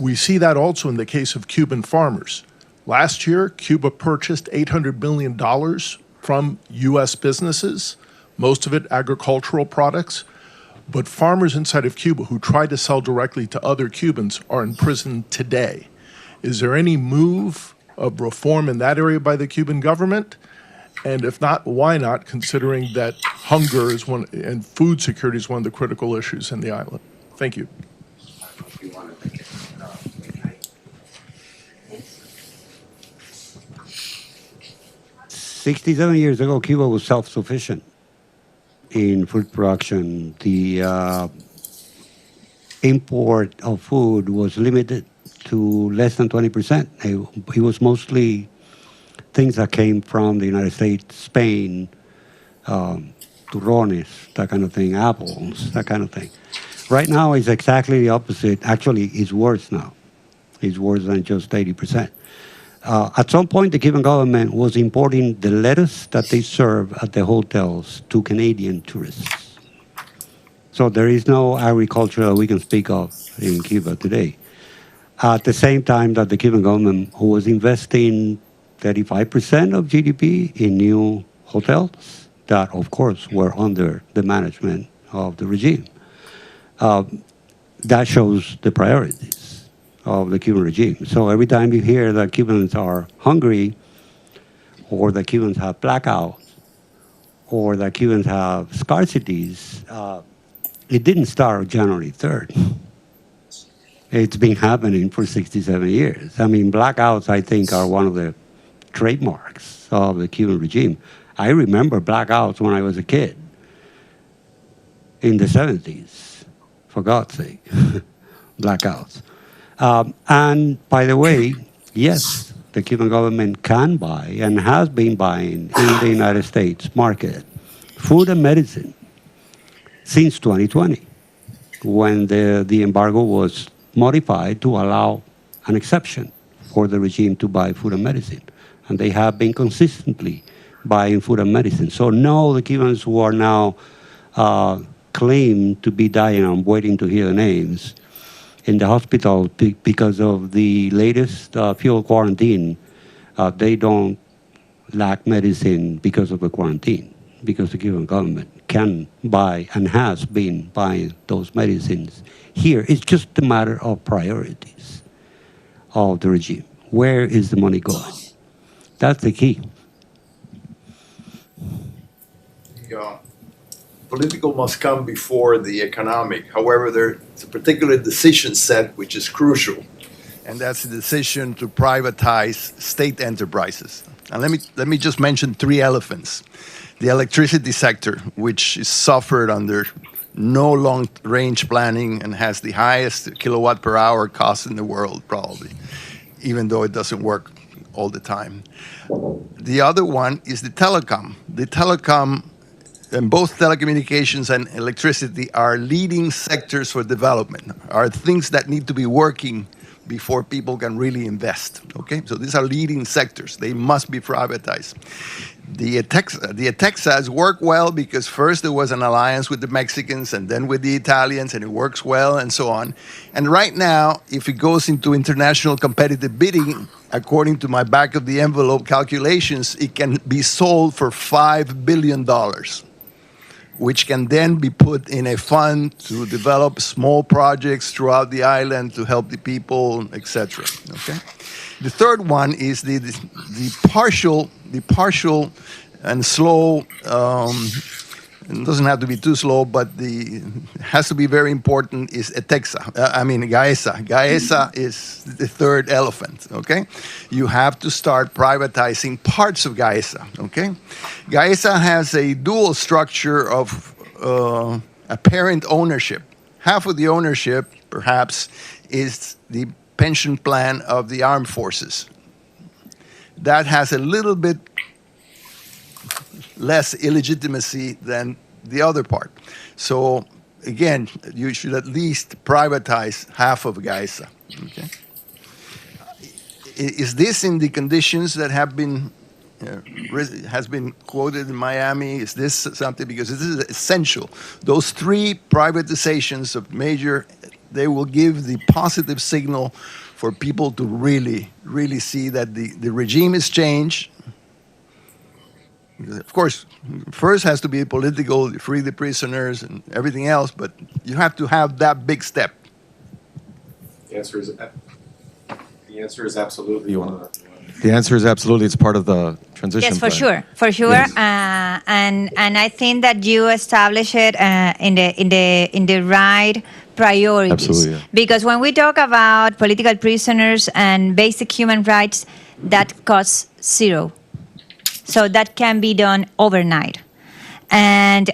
We see that also in the case of Cuban farmers. Last year, Cuba purchased $800 million from U.S. businesses, most of it agricultural products. But farmers inside of Cuba who try to sell directly to other Cubans are in prison today. Is there any move of reform in that area by the Cuban government? And if not, why not, considering that hunger is one and food security is one of the critical issues in the island? Thank you. 67 years ago, Cuba was self-sufficient in food production. The import of food was limited to less than 20%. It was mostly things that came from the United States, Spain, turrones, that kind of thing, apples, that kind of thing. Right now, it's exactly the opposite. Actually, it's worse now. It's worse than just 80%. At some point, the Cuban government was importing the lettuce that they serve at the hotels to Canadian tourists. So there is no agriculture that we can speak of in Cuba today. At the same time that the Cuban government was investing 35% of GDP in new hotels that, of course, were under the management of the regime. That shows the priorities of the Cuban regime. So every time you hear that Cubans are hungry, or that Cubans have blackouts, or that Cubans have scarcities, it didn't start January 3rd. It's been happening for 67 years. I mean, blackouts, I think, are one of the trademarks of the Cuban regime. I remember blackouts when I was a kid in the 70s, for God's sake, blackouts. And by the way, yes, the Cuban government can buy and has been buying in the United States market food and medicine since 2020, when the embargo was modified to allow an exception for the regime to buy food and medicine. And they have been consistently buying food and medicine. So no, the Cubans who are now claim to be dying, I'm waiting to hear the names, in the hospital because of the latest field quarantine, they don't lack medicine because of the quarantine, because the Cuban government can buy and has been buying those medicines here. It's just a matter of priorities of the regime. Where is the money going? That's the key. Political must come before the economic. However, there's a particular decision set which is crucial, and that's the decision to privatize state enterprises. And let me just mention three elephants. The electricity sector, which is suffered under no long-range planning and has the highest kilowatt per hour cost in the world, probably, even though it doesn't work all the time. The other one is the telecom. The telecom, and both telecommunications and electricity are leading sectors for development, are things that need to be working before people can really invest, okay? So these are leading sectors. They must be privatized. The Etexas work well because first there was an alliance with the Mexicans and then with the Italians, and it works well and so on. And right now, if it goes into international competitive bidding, according to my back-of-the-envelope calculations, it can be sold for $5 billion, which can then be put in a fund to develop small projects throughout the island to help the people, etc. Okay. The third one is the partial and slow. It doesn't have to be too slow, but it has to be very important. Is Gaesa. Gaesa is the third elephant. Okay, you have to start privatizing parts of Gaesa. Okay, Gaesa has a dual structure of apparent ownership. Half of the ownership, perhaps, is the pension plan of the armed forces. That has a little bit less illegitimacy than the other part. So again, you should at least privatize half of Gaesa. Okay. Is this in the conditions that have been has been quoted in Miami? Is this something, because this is essential? Those three privatizations of major, they will give the positive signal for people to really, really see that the regime is changed. Of course, first has to be political, free the prisoners and everything else, but you have to have that big step. The answer is absolutely. The answer is absolutely. It's part of the transition. Yes, for plan. sure. Yes. And I think that you establish it in the right priorities. Absolutely, yeah. Because when we talk about political prisoners and basic human rights, that costs zero. So that can be done overnight, and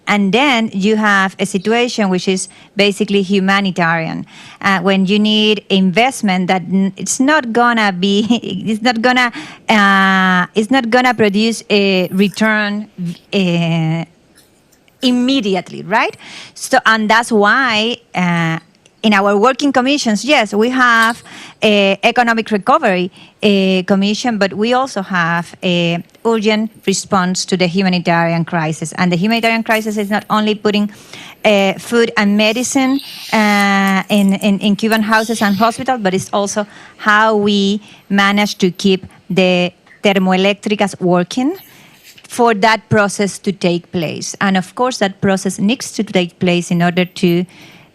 then you have a situation which is basically humanitarian. When you need investment, that it's not gonna produce a return immediately, right? So, and that's why. In our working commissions, yes, we have an economic recovery commission, but we also have an urgent response to the humanitarian crisis. And the humanitarian crisis is not only putting food and medicine in Cuban houses and hospitals, but it's also how we manage to keep the thermoelectricas working for that process to take place. And of course, that process needs to take place in order to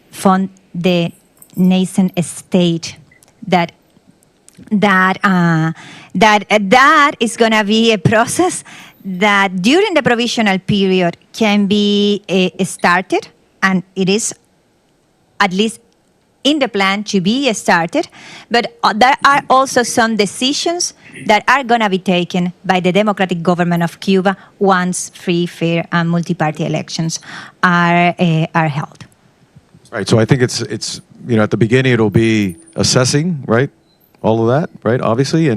fund the nascent state that is going to be a process that during the provisional period can be started, and it is at least in the plan to be started, but there are also some decisions that are going to be taken by the democratic government of Cuba once free, fair, and multi-party elections are held. Right. So I think it's at the beginning it'll be assessing, right, all of that, right, obviously,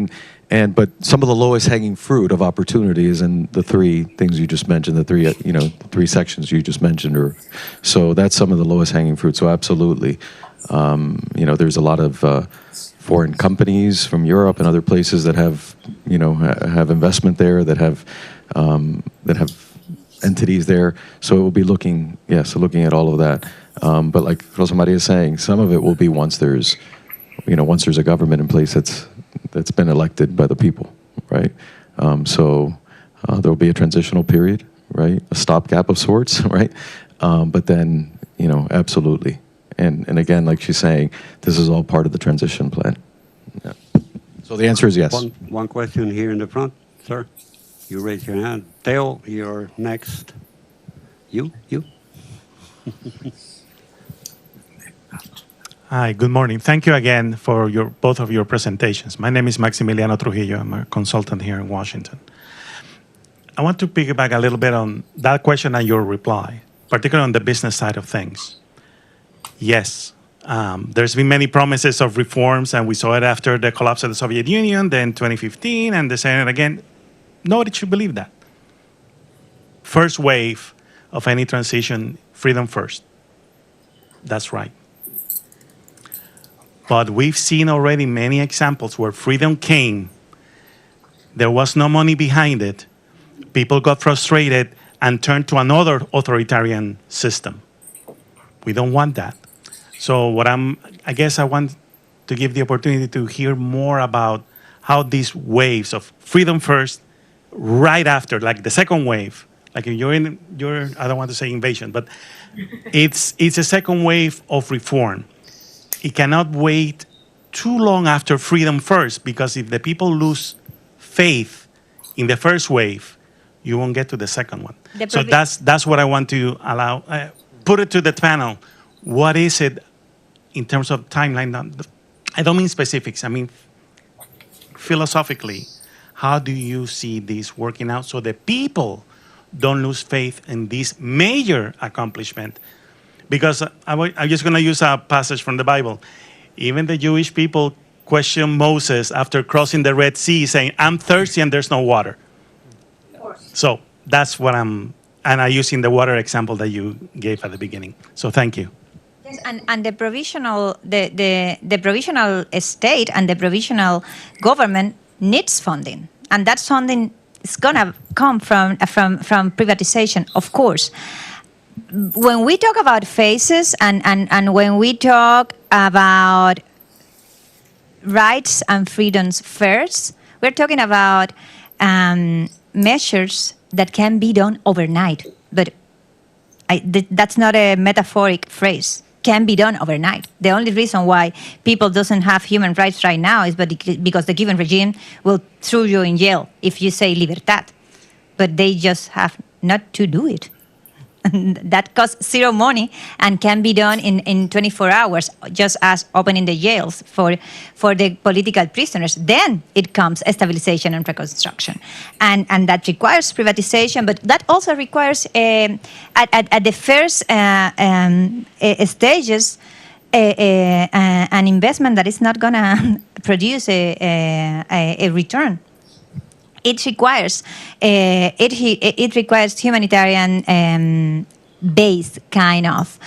but some of the lowest hanging fruit of opportunity is in the three things you just mentioned, the three sections you just mentioned, so that's some of the lowest hanging fruit. So absolutely, there's a lot of foreign companies from Europe and other places that have have investment there, that have entities there. So it will be looking at all of that. But like Rosa Maria is saying, some of it will be once there's a government in place that's been elected by the people, right? So there will be a transitional period, right? A stopgap of sorts, right? But then, absolutely. And again, like she's saying, this is all part of the transition plan. Yeah. So the answer is yes. One question here in the front, sir. You raise your hand. Theo, you're next. You. Hi, good morning. Thank you again for both of your presentations. My name is Maximiliano Trujillo. I'm a consultant here in Washington. I want to piggyback a little bit on that question and your reply, particularly on the business side of things. Yes, there's been many promises of reforms, and we saw it after the collapse of the Soviet Union, then 2015, and the Senate again. Nobody should believe that. First wave of any transition, freedom first. That's right. But we've seen already many examples where freedom came, there was no money behind it, people got frustrated and turned to another authoritarian system. We don't want that. So I guess I want to give the opportunity to hear more about how these waves of freedom first, right after, like the second wave, like if I don't want to say invasion, but it's a second wave of reform. It cannot wait too long after freedom first, because if the people lose faith in the first wave, you won't get to the second one. So that's what I want to allow. Put it to the panel. What is it in terms of timeline? I don't mean specifics. I mean philosophically. How do you see this working out so the people don't lose faith in this major accomplishment? Because I'm just going to use a passage from the Bible. Even the Jewish people questioned Moses after crossing the Red Sea, saying, I'm thirsty and there's no water. So that's what and I'm using the water example that you gave at the beginning. So thank you. Yes, and the provisional, the provisional state and the provisional government needs funding. And that funding is going to come from privatization, of course. When we talk about phases and when we talk about rights and freedoms first, we're talking about measures that can be done overnight. But that's not a metaphoric phrase. Can be done overnight. The only reason why people doesn't have human rights right now is because the Cuban regime will throw you in jail if you say libertad. But they just have not to do it. That costs zero money and can be done in 24 hours, just as opening the jails for the political prisoners. Then it comes stabilization and reconstruction. And that requires privatization, but that also requires, at the first stages, an investment that is not going to produce a return. It requires humanitarian based kind of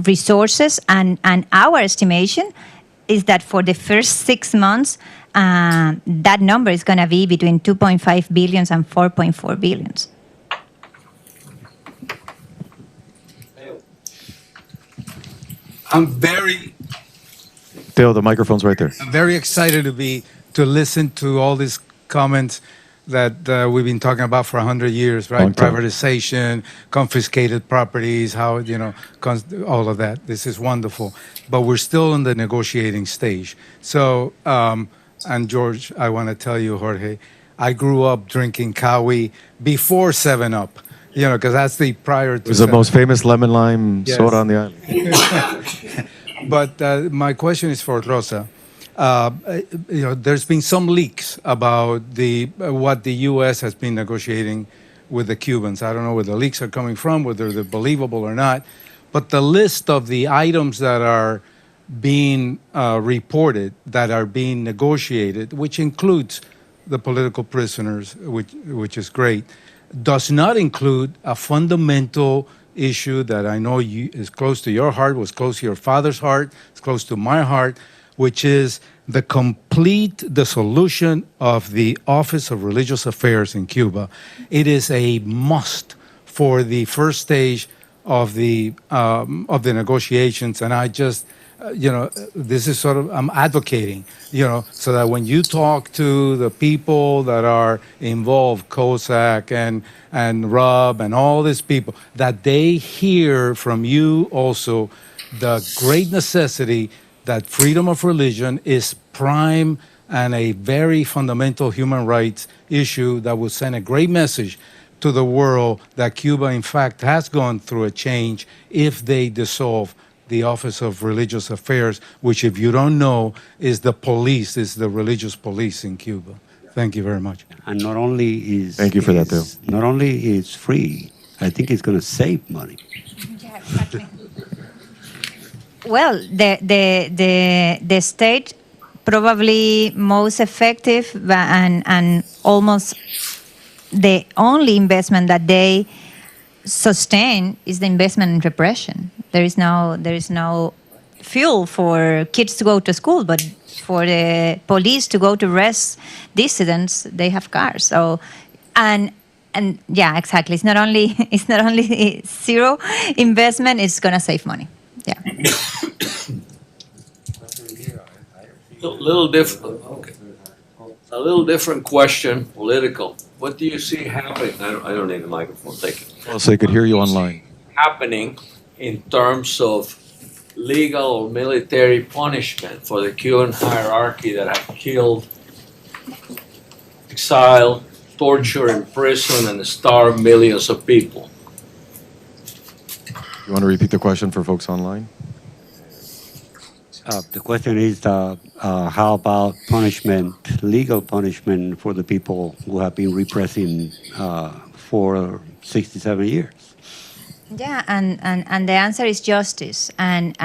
resources, and our estimation is that for the first 6 months, that number is going to be between 2.5 billion and 4.4 billion. Theo, the microphone's right there. I'm very excited to listen to all these comments that we've been talking about for 100 years, right? Privatization, confiscated properties, how, all of that. This is wonderful. But we're still in the negotiating stage. So, and George, I want to tell you, Jorge, I grew up drinking Kawi before 7-Up, because that's the prior to... It was the most famous lemon lime soda on the island. But my question is for Rosa. There's been some leaks about what the U.S. has been negotiating with the Cubans. I don't know where the leaks are coming from, whether they're believable or not. But the list of the items that are being reported, that are being negotiated, which includes the political prisoners, which is great, does not include a fundamental issue that I know is close to your heart, was close to your father's heart, it's close to my heart, which is the complete dissolution of the Office of Religious Affairs in Cuba. It is a must for the first stage of the negotiations, and I just this is sort of, I'm advocating, so that when you talk to the people that are involved, COSAC and Rob and all these people, that they hear from you also the great necessity that freedom of religion is prime and a very fundamental human rights issue that will send a great message to the world that Cuba, in fact, has gone through a change if they dissolve the Office of Religious Affairs, which, if you don't know, is the police, is the religious police in Cuba. Thank you very much. And not only is Thank you for that, Bill. Not only is free, I think it's going to save money. Yeah, exactly. Well, the state probably most effective and almost the only investment that they sustain is the investment in repression. There is no fuel for kids to go to school, but for the police to go to arrest dissidents, they have cars. So, and yeah, exactly. It's not only zero investment. It's gonna save money. Yeah. A little different question, political. What do you see happening? I don't need a microphone. Thank you. Well, so they could hear you online. Happening in terms of legal or military punishment for the Cuban hierarchy that have killed, exiled, tortured, imprisoned, and starved millions of people. You want to repeat the question for folks online? The question is, how about punishment, legal punishment for the people who have been repressing for 67 years? Yeah, and the answer is justice. And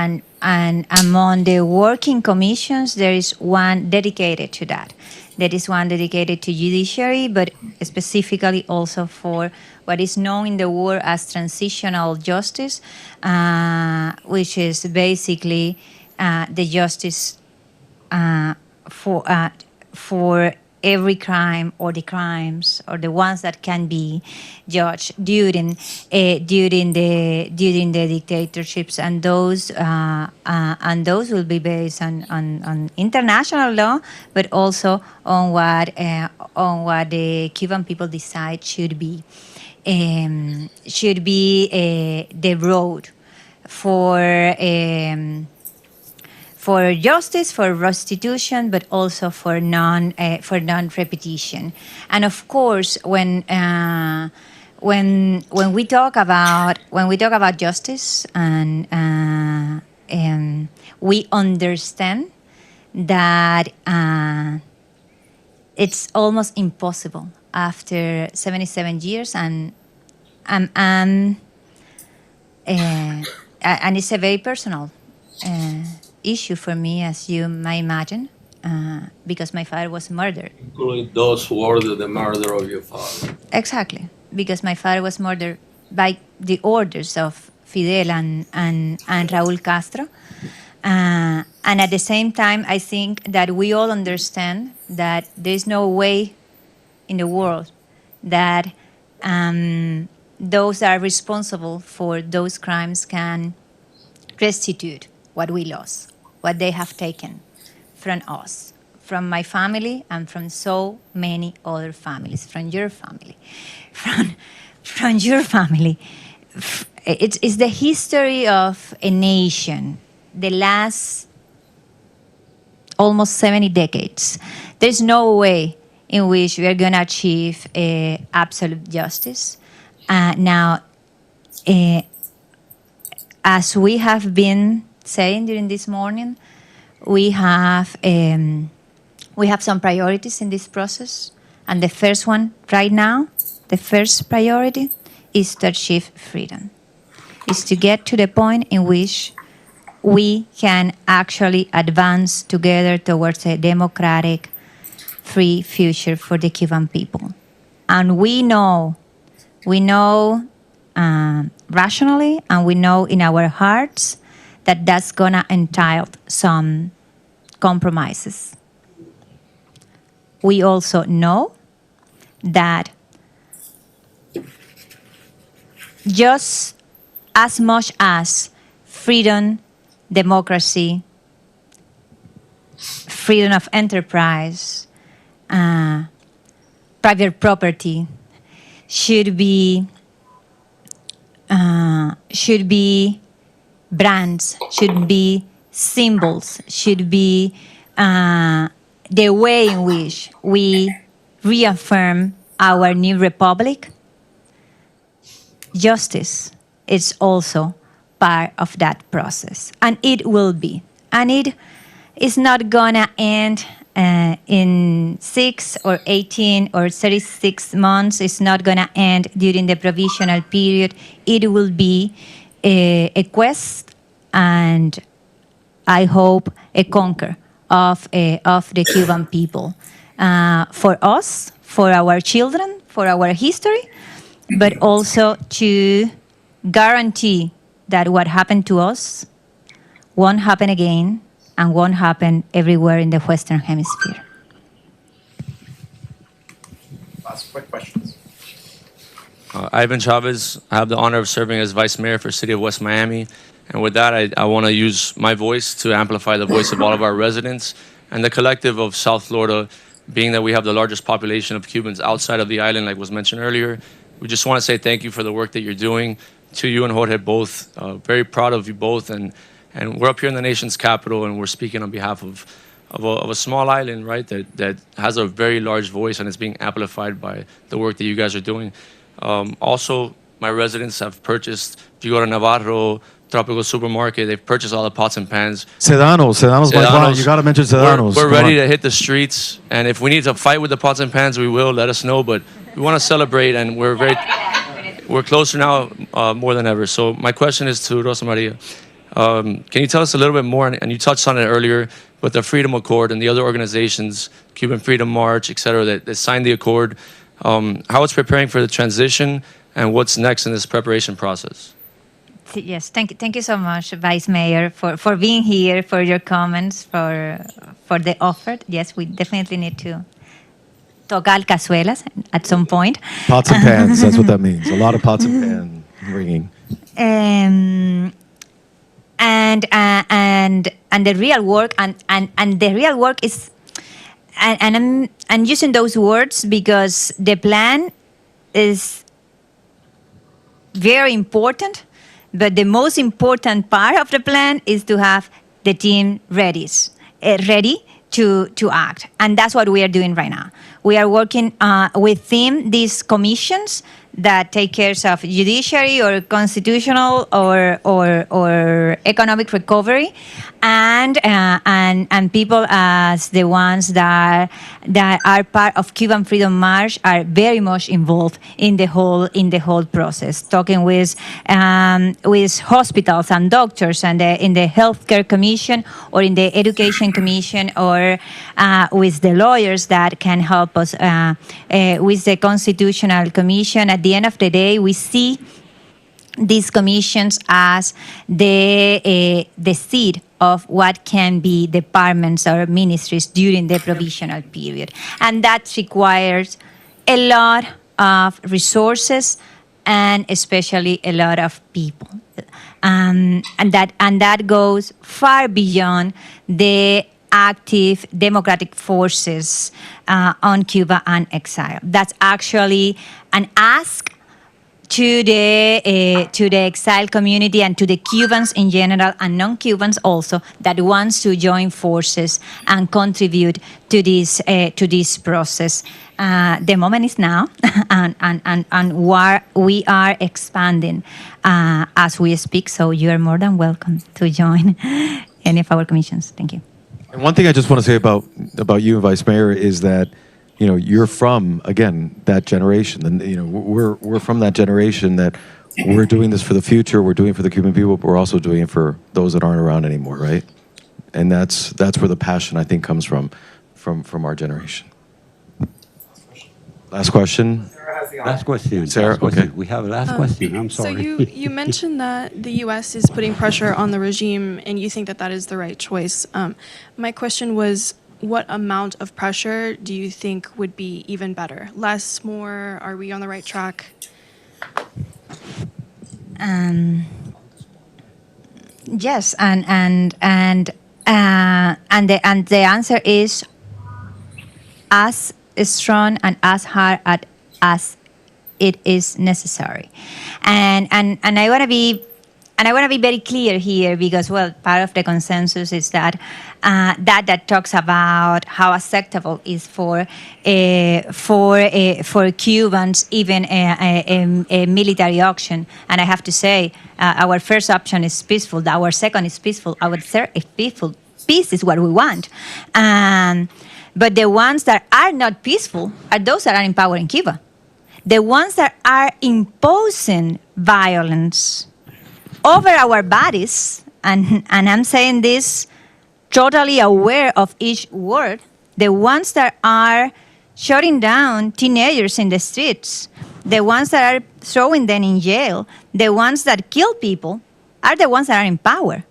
among the working commissions, there is one dedicated to that. There is one dedicated to judiciary, but specifically also for what is known in the world as transitional justice, which is basically the justice for every crime or the crimes or the ones that can be judged during the dictatorships, and those will be based on international law, but also on what the Cuban people decide should be the road for justice, for restitution, but also for non-repetition. And of course, when we talk about justice, and we understand that it's almost impossible after 77 years, and it's a very personal issue for me, as you might imagine, because my father was murdered. Including those who ordered the murder of your father. Exactly, because my father was murdered by the orders of Fidel and Raúl Castro. And at the same time, I think that we all understand that there's no way in the world that those that are responsible for those crimes can restitute what we lost, what they have taken from us, from my family, and from so many other families, from your family, from your family. It's the history of a nation, the last almost 70 decades. There's no way in which we are going to achieve absolute justice. Now, as we have been saying during this morning, we have some priorities in this process, and the first one right now, the first priority is to achieve freedom, is to get to the point in which we can actually advance together towards a democratic, free future for the Cuban people. And we know rationally, and we know in our hearts that that's going to entail some compromises. We also know that just as much as freedom democracy, freedom of enterprise, private property should be brands, should be symbols, should be the way in which we reaffirm our new republic. Justice is also part of that process, and it will be. And it is not gonna end in 6 or 18 or 36 months. It's not gonna end during the provisional period. It will be a quest, and I hope a conquer of the Cuban people, for us, for our children, for our history, but also to guarantee that what happened to us won't happen again and won't happen everywhere in the Western Hemisphere. Last quick questions. Ivan Chavez. I have the honor of serving as Vice Mayor for City of West Miami. And with that, I want to use my voice to amplify the voice of all of our residents and the collective of South Florida, being that we have the largest population of Cubans outside of the island, like was mentioned earlier. We just want to say thank you for the work that you're doing. To you and Jorge both, very proud of you both. And we're up here in the nation's capital, and we're speaking on behalf of a small island, right, that has a very large voice and is being amplified by the work that you guys are doing. Also, my residents have purchased, if you go to Navarro, Tropical Supermarket, they've purchased all the pots and pans. Sedano's my client. You got to mention Sedano's. We're ready to hit the streets, and if we need to fight with the pots and pans, we will. Let us know, but we want to celebrate, and we're closer now more than ever. So my question is to Rosa Maria. Can you tell us a little bit more, and you touched on it earlier, but the Freedom Accord and the other organizations, Cuban Freedom March, et cetera, that signed the accord, how it's preparing for the transition and what's next in this preparation process? Yes, thank you so much, Vice Mayor, for being here, for your comments, for the offer. Yes, we definitely need to tocar cazuelas at some point. Pots and pans, that's what that means. A lot of pots and pan ringing. And the real work and the real work is, and I'm using those words because the plan is very important, but the most important part of the plan is to have the team ready to act, and that's what we are doing right now. We are working within these commissions that take care of judiciary or constitutional or economic recovery, and people as the ones that are part of Cuban Freedom March are very much involved in the whole process. Talking with hospitals and doctors and in the healthcare commission or in the education commission or with the lawyers that can help us with the constitutional commission. At the end of the day, we see these commissions as the seed of what can be departments or ministries during the provisional period. And that requires a lot of resources and especially a lot of people. And that goes far beyond the active democratic forces on Cuba and exile. That's actually an ask to the exile community and to the Cubans in general and non-Cubans also that wants to join forces and contribute to this process. The moment is now, and we are expanding as we speak. So you are more than welcome to join any of our commissions. Thank you. And one thing I just want to say about you, Vice Mayor, is that you're from, again, that generation. And we're from that generation that we're doing this for the future, we're doing it for the Cuban people, but we're also doing it for those that aren't around anymore, right? And that's where the passion, I think, comes from our generation. Last question. Last question. Sarah, okay. We have a last question. I'm sorry. So you mentioned that the U.S. is putting pressure on the regime, and you think that is the right choice. My question was, what amount of pressure do you think would be even better? Less, more? Are we on the right track? Yes, and the answer is as strong and as hard as it is necessary. And I want to be very clear here because, well, part of the consensus is that that talks about how acceptable is for Cubans even a military action. And I have to say, our first option is peaceful. Our second is peaceful. Our third is peaceful. Peace is what we want. But the ones that are not peaceful are those that are in power in Cuba. The ones that are imposing violence over our bodies, and I'm saying this totally aware of each word, the ones that are shutting down teenagers in the streets, the ones that are throwing them in jail, the ones that kill people, are the ones that are in power.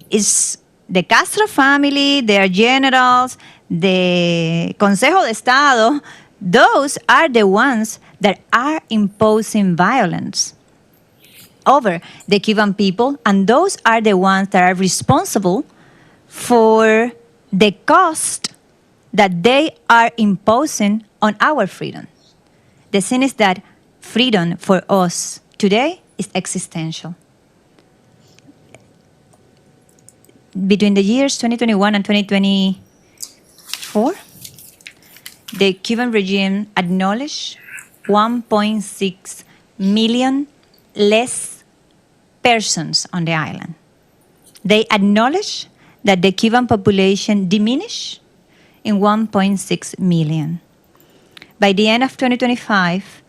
It's the Castro family, their generals, the Consejo de Estado. Those are the ones that are imposing violence over the Cuban people, and those are the ones that are responsible for the cost that they are imposing on our freedom. The thing is that freedom for us today is existential. Between the years 2021 and 2024, the Cuban regime acknowledged 1.6 million less persons on the island. They acknowledge that the Cuban population diminished in 1.6 million. By the end of 2025,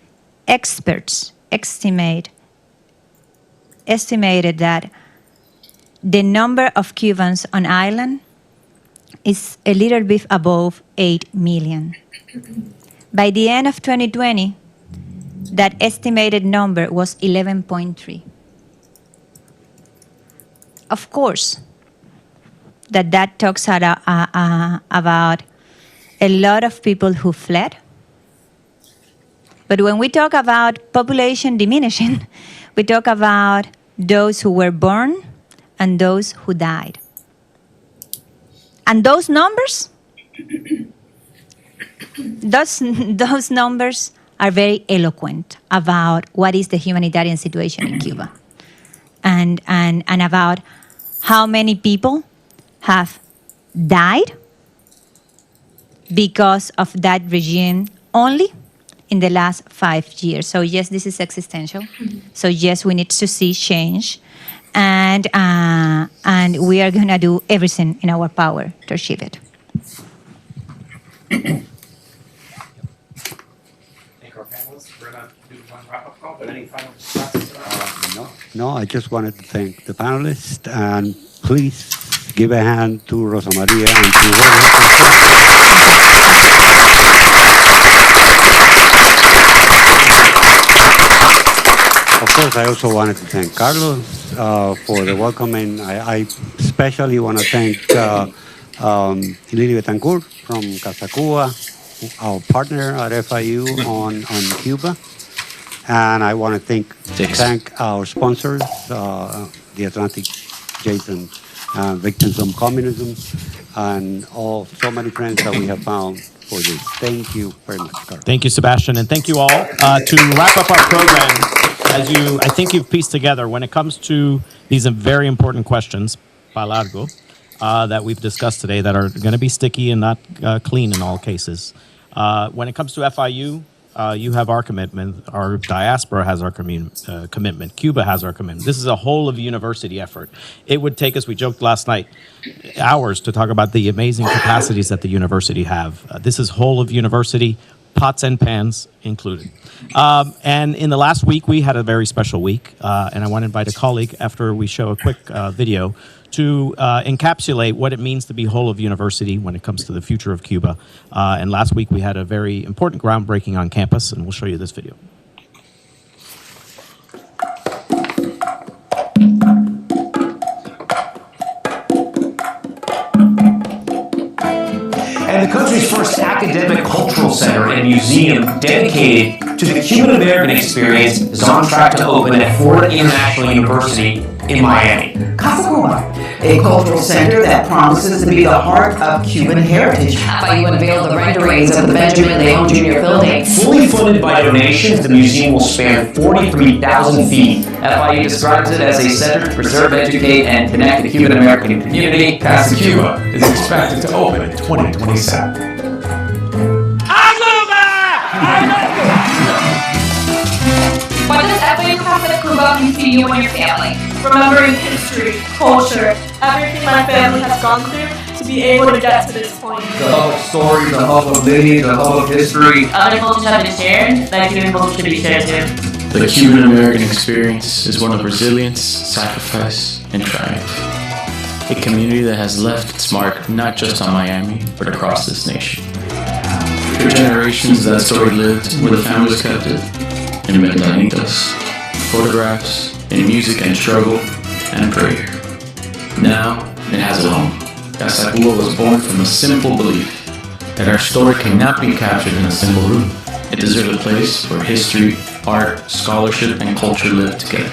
experts estimated that the number of Cubans on island is a little bit above 8 million. By the end of 2020, that estimated number was 11.3. Of course, that talks about a lot of people who fled. But when we talk about population diminishing, we talk about those who were born and those who died. And those numbers, those numbers are very eloquent about what is the humanitarian situation in Cuba, and about how many people have died because of that regime only in the last 5 years. So yes, this is existential. So yes, we need to see change, and we are going to do everything in our power to achieve it. Thank our panelists. We're going to do one wrap-up call, but any final thoughts? No, I just wanted to thank the panelists, and please give a hand to Rosa María and to Of course, I also wanted to thank Carlos for the welcome, and I especially want to thank Lili Betancourt from Casa Cuba, our partner at FIU on Cuba. And I want to thank our sponsors, the Atlantic Jason Victims of Communism, and so many friends that we have found for this. Thank you very much, Carlos. Thank you, Sebastian, and thank you all. To wrap up our program, I think you've pieced together, when it comes to these very important questions, pa largo, that we've discussed today, that are going to be sticky and not clean in all cases. When it comes to FIU, you have our commitment. Our diaspora has our commitment. Cuba has our commitment. This is a whole of university effort. It would take us, we joked last night, hours to talk about the amazing capacities that the university have. This is whole of university, pots and pans included. And in the last week, we had a very special week. And I want to invite a colleague, after we show a quick video, to encapsulate what it means to be whole of university when it comes to the future of Cuba. And last week we had a very important groundbreaking on campus, and we'll show you this video. And the country's first academic cultural center and museum dedicated to the Cuban American experience is on track to open at Florida International University in Miami. Casa Cuba, a cultural center that promises to be the heart of Cuban heritage. FIU unveiled the renderings of the Benjamin Leon Jr. building. Fully funded by donations, the museum will span 43,000 feet. FIU describes it as a center to preserve, educate, and connect the Cuban American community. Casa Cuba is expected to open in 2027. What does FIU Casa Cuba mean to you and your family? Remembering history, culture, everything my family has gone through to be able to get to this point. The hub of story, the hub of lineage, the hub of history. Other cultures have been shared, that Cuban culture should be shared too. The Cuban American experience is one of resilience, sacrifice, and triumph. A community that has left its mark not just on Miami, but across this nation. For generations, that story lived where the family was captive, in ventanitas, photographs, in music and struggle and prayer. Now, it has a home. Casa Cuba was born from a simple belief that our story cannot be captured in a single room. It deserves a place where history, art, scholarship, and culture live together,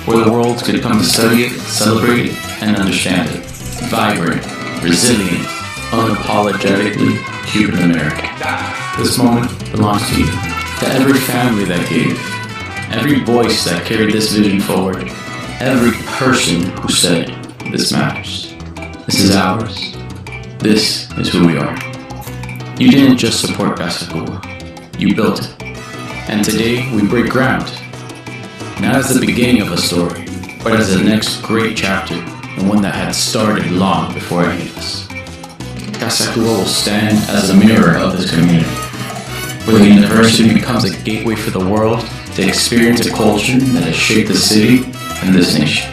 where the world could come to study it, celebrate it, and understand it. Vibrant, resilient, unapologetically Cuban American. This moment belongs to you, to every family that gave, every voice that carried this vision forward, every person who said, this matters. This is ours. This is who we are. You didn't just support Casa Cuba, you built it. And today we break ground, not as the beginning of a story, but as the next great chapter, and one that had started long before any of us. Casa Cuba will stand as a mirror of this community, where the university becomes a gateway for the world to experience a culture that has shaped the city and this nation.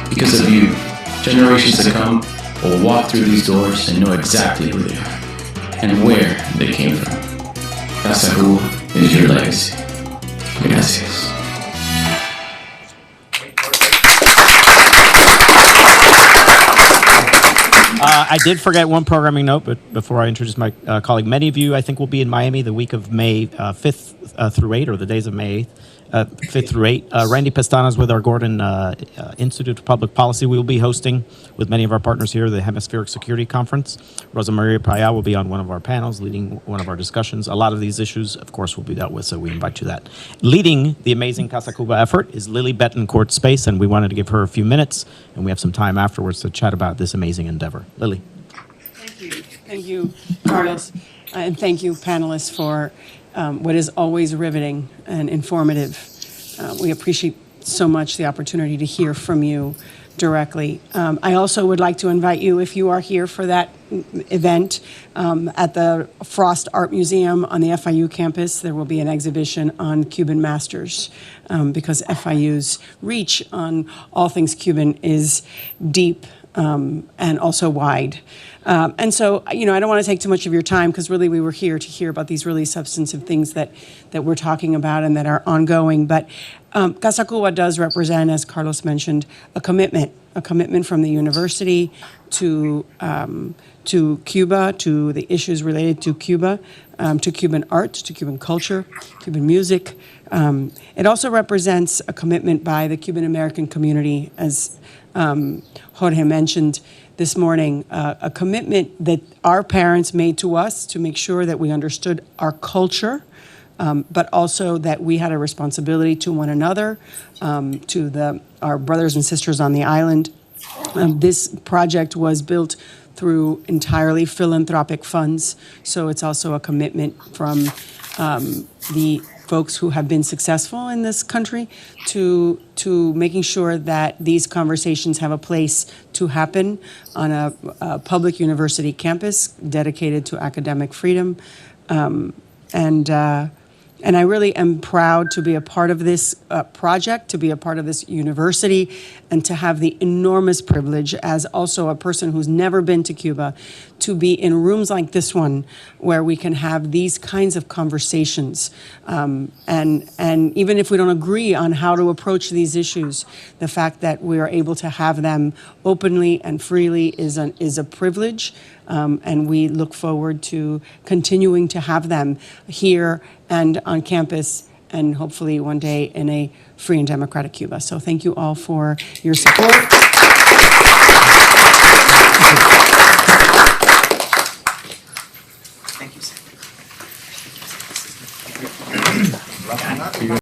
Because of you, generations to come will walk through these doors and know exactly who they are and where they came from. Casa Cuba is your legacy. Gracias. I did forget one programming note, but before I introduce my colleague, many of you, I think, will be in Miami the week of May 5th through 8th, or the days of May 5th through 8th. Randy Pestana is with our Gordon Institute for Public Policy. We will be hosting, with many of our partners here, the Hemispheric Security Conference. Rosa María Payá will be on one of our panels, leading one of our discussions. A lot of these issues, of course, will be dealt with, so we invite you to that. Leading the amazing Casa Cuba effort is Lily Betancourt Space, and we wanted to give her a few minutes, and we have some time afterwards to chat about this amazing endeavor. Lily. Thank you, Carlos, and thank you, panelists, for what is always riveting and informative. We appreciate so much the opportunity to hear from you directly. I also would like to invite you, if you are here for that event at the Frost Art Museum on the FIU campus, there will be an exhibition on Cuban masters because FIU's reach on all things Cuban is deep and also wide. And so, I don't want to take too much of your time because really we were here to hear about these really substantive things that we're talking about and that are ongoing. But Casa Cuba does represent, as Carlos mentioned, a commitment from the university to Cuba, to the issues related to Cuba, to Cuban art, to Cuban culture, Cuban music. It also represents a commitment by the Cuban American community, as Jorge mentioned this morning, a commitment that our parents made to us to make sure that we understood our culture, but also that we had a responsibility to one another, to our brothers and sisters on the island. This project was built through entirely philanthropic funds, so it's also a commitment from the folks who have been successful in this country to making sure that these conversations have a place to happen on a public university campus dedicated to academic freedom. And I really am proud to be a part of this project, to be a part of this university, and to have the enormous privilege, as also a person who's never been to Cuba, to be in rooms like this one, where we can have these kinds of conversations. And even if we don't agree on how to approach these issues, the fact that we are able to have them openly and freely is a privilege. And we look forward to continuing to have them here and on campus, and hopefully one day in a free and democratic Cuba. So thank you all for your support. you.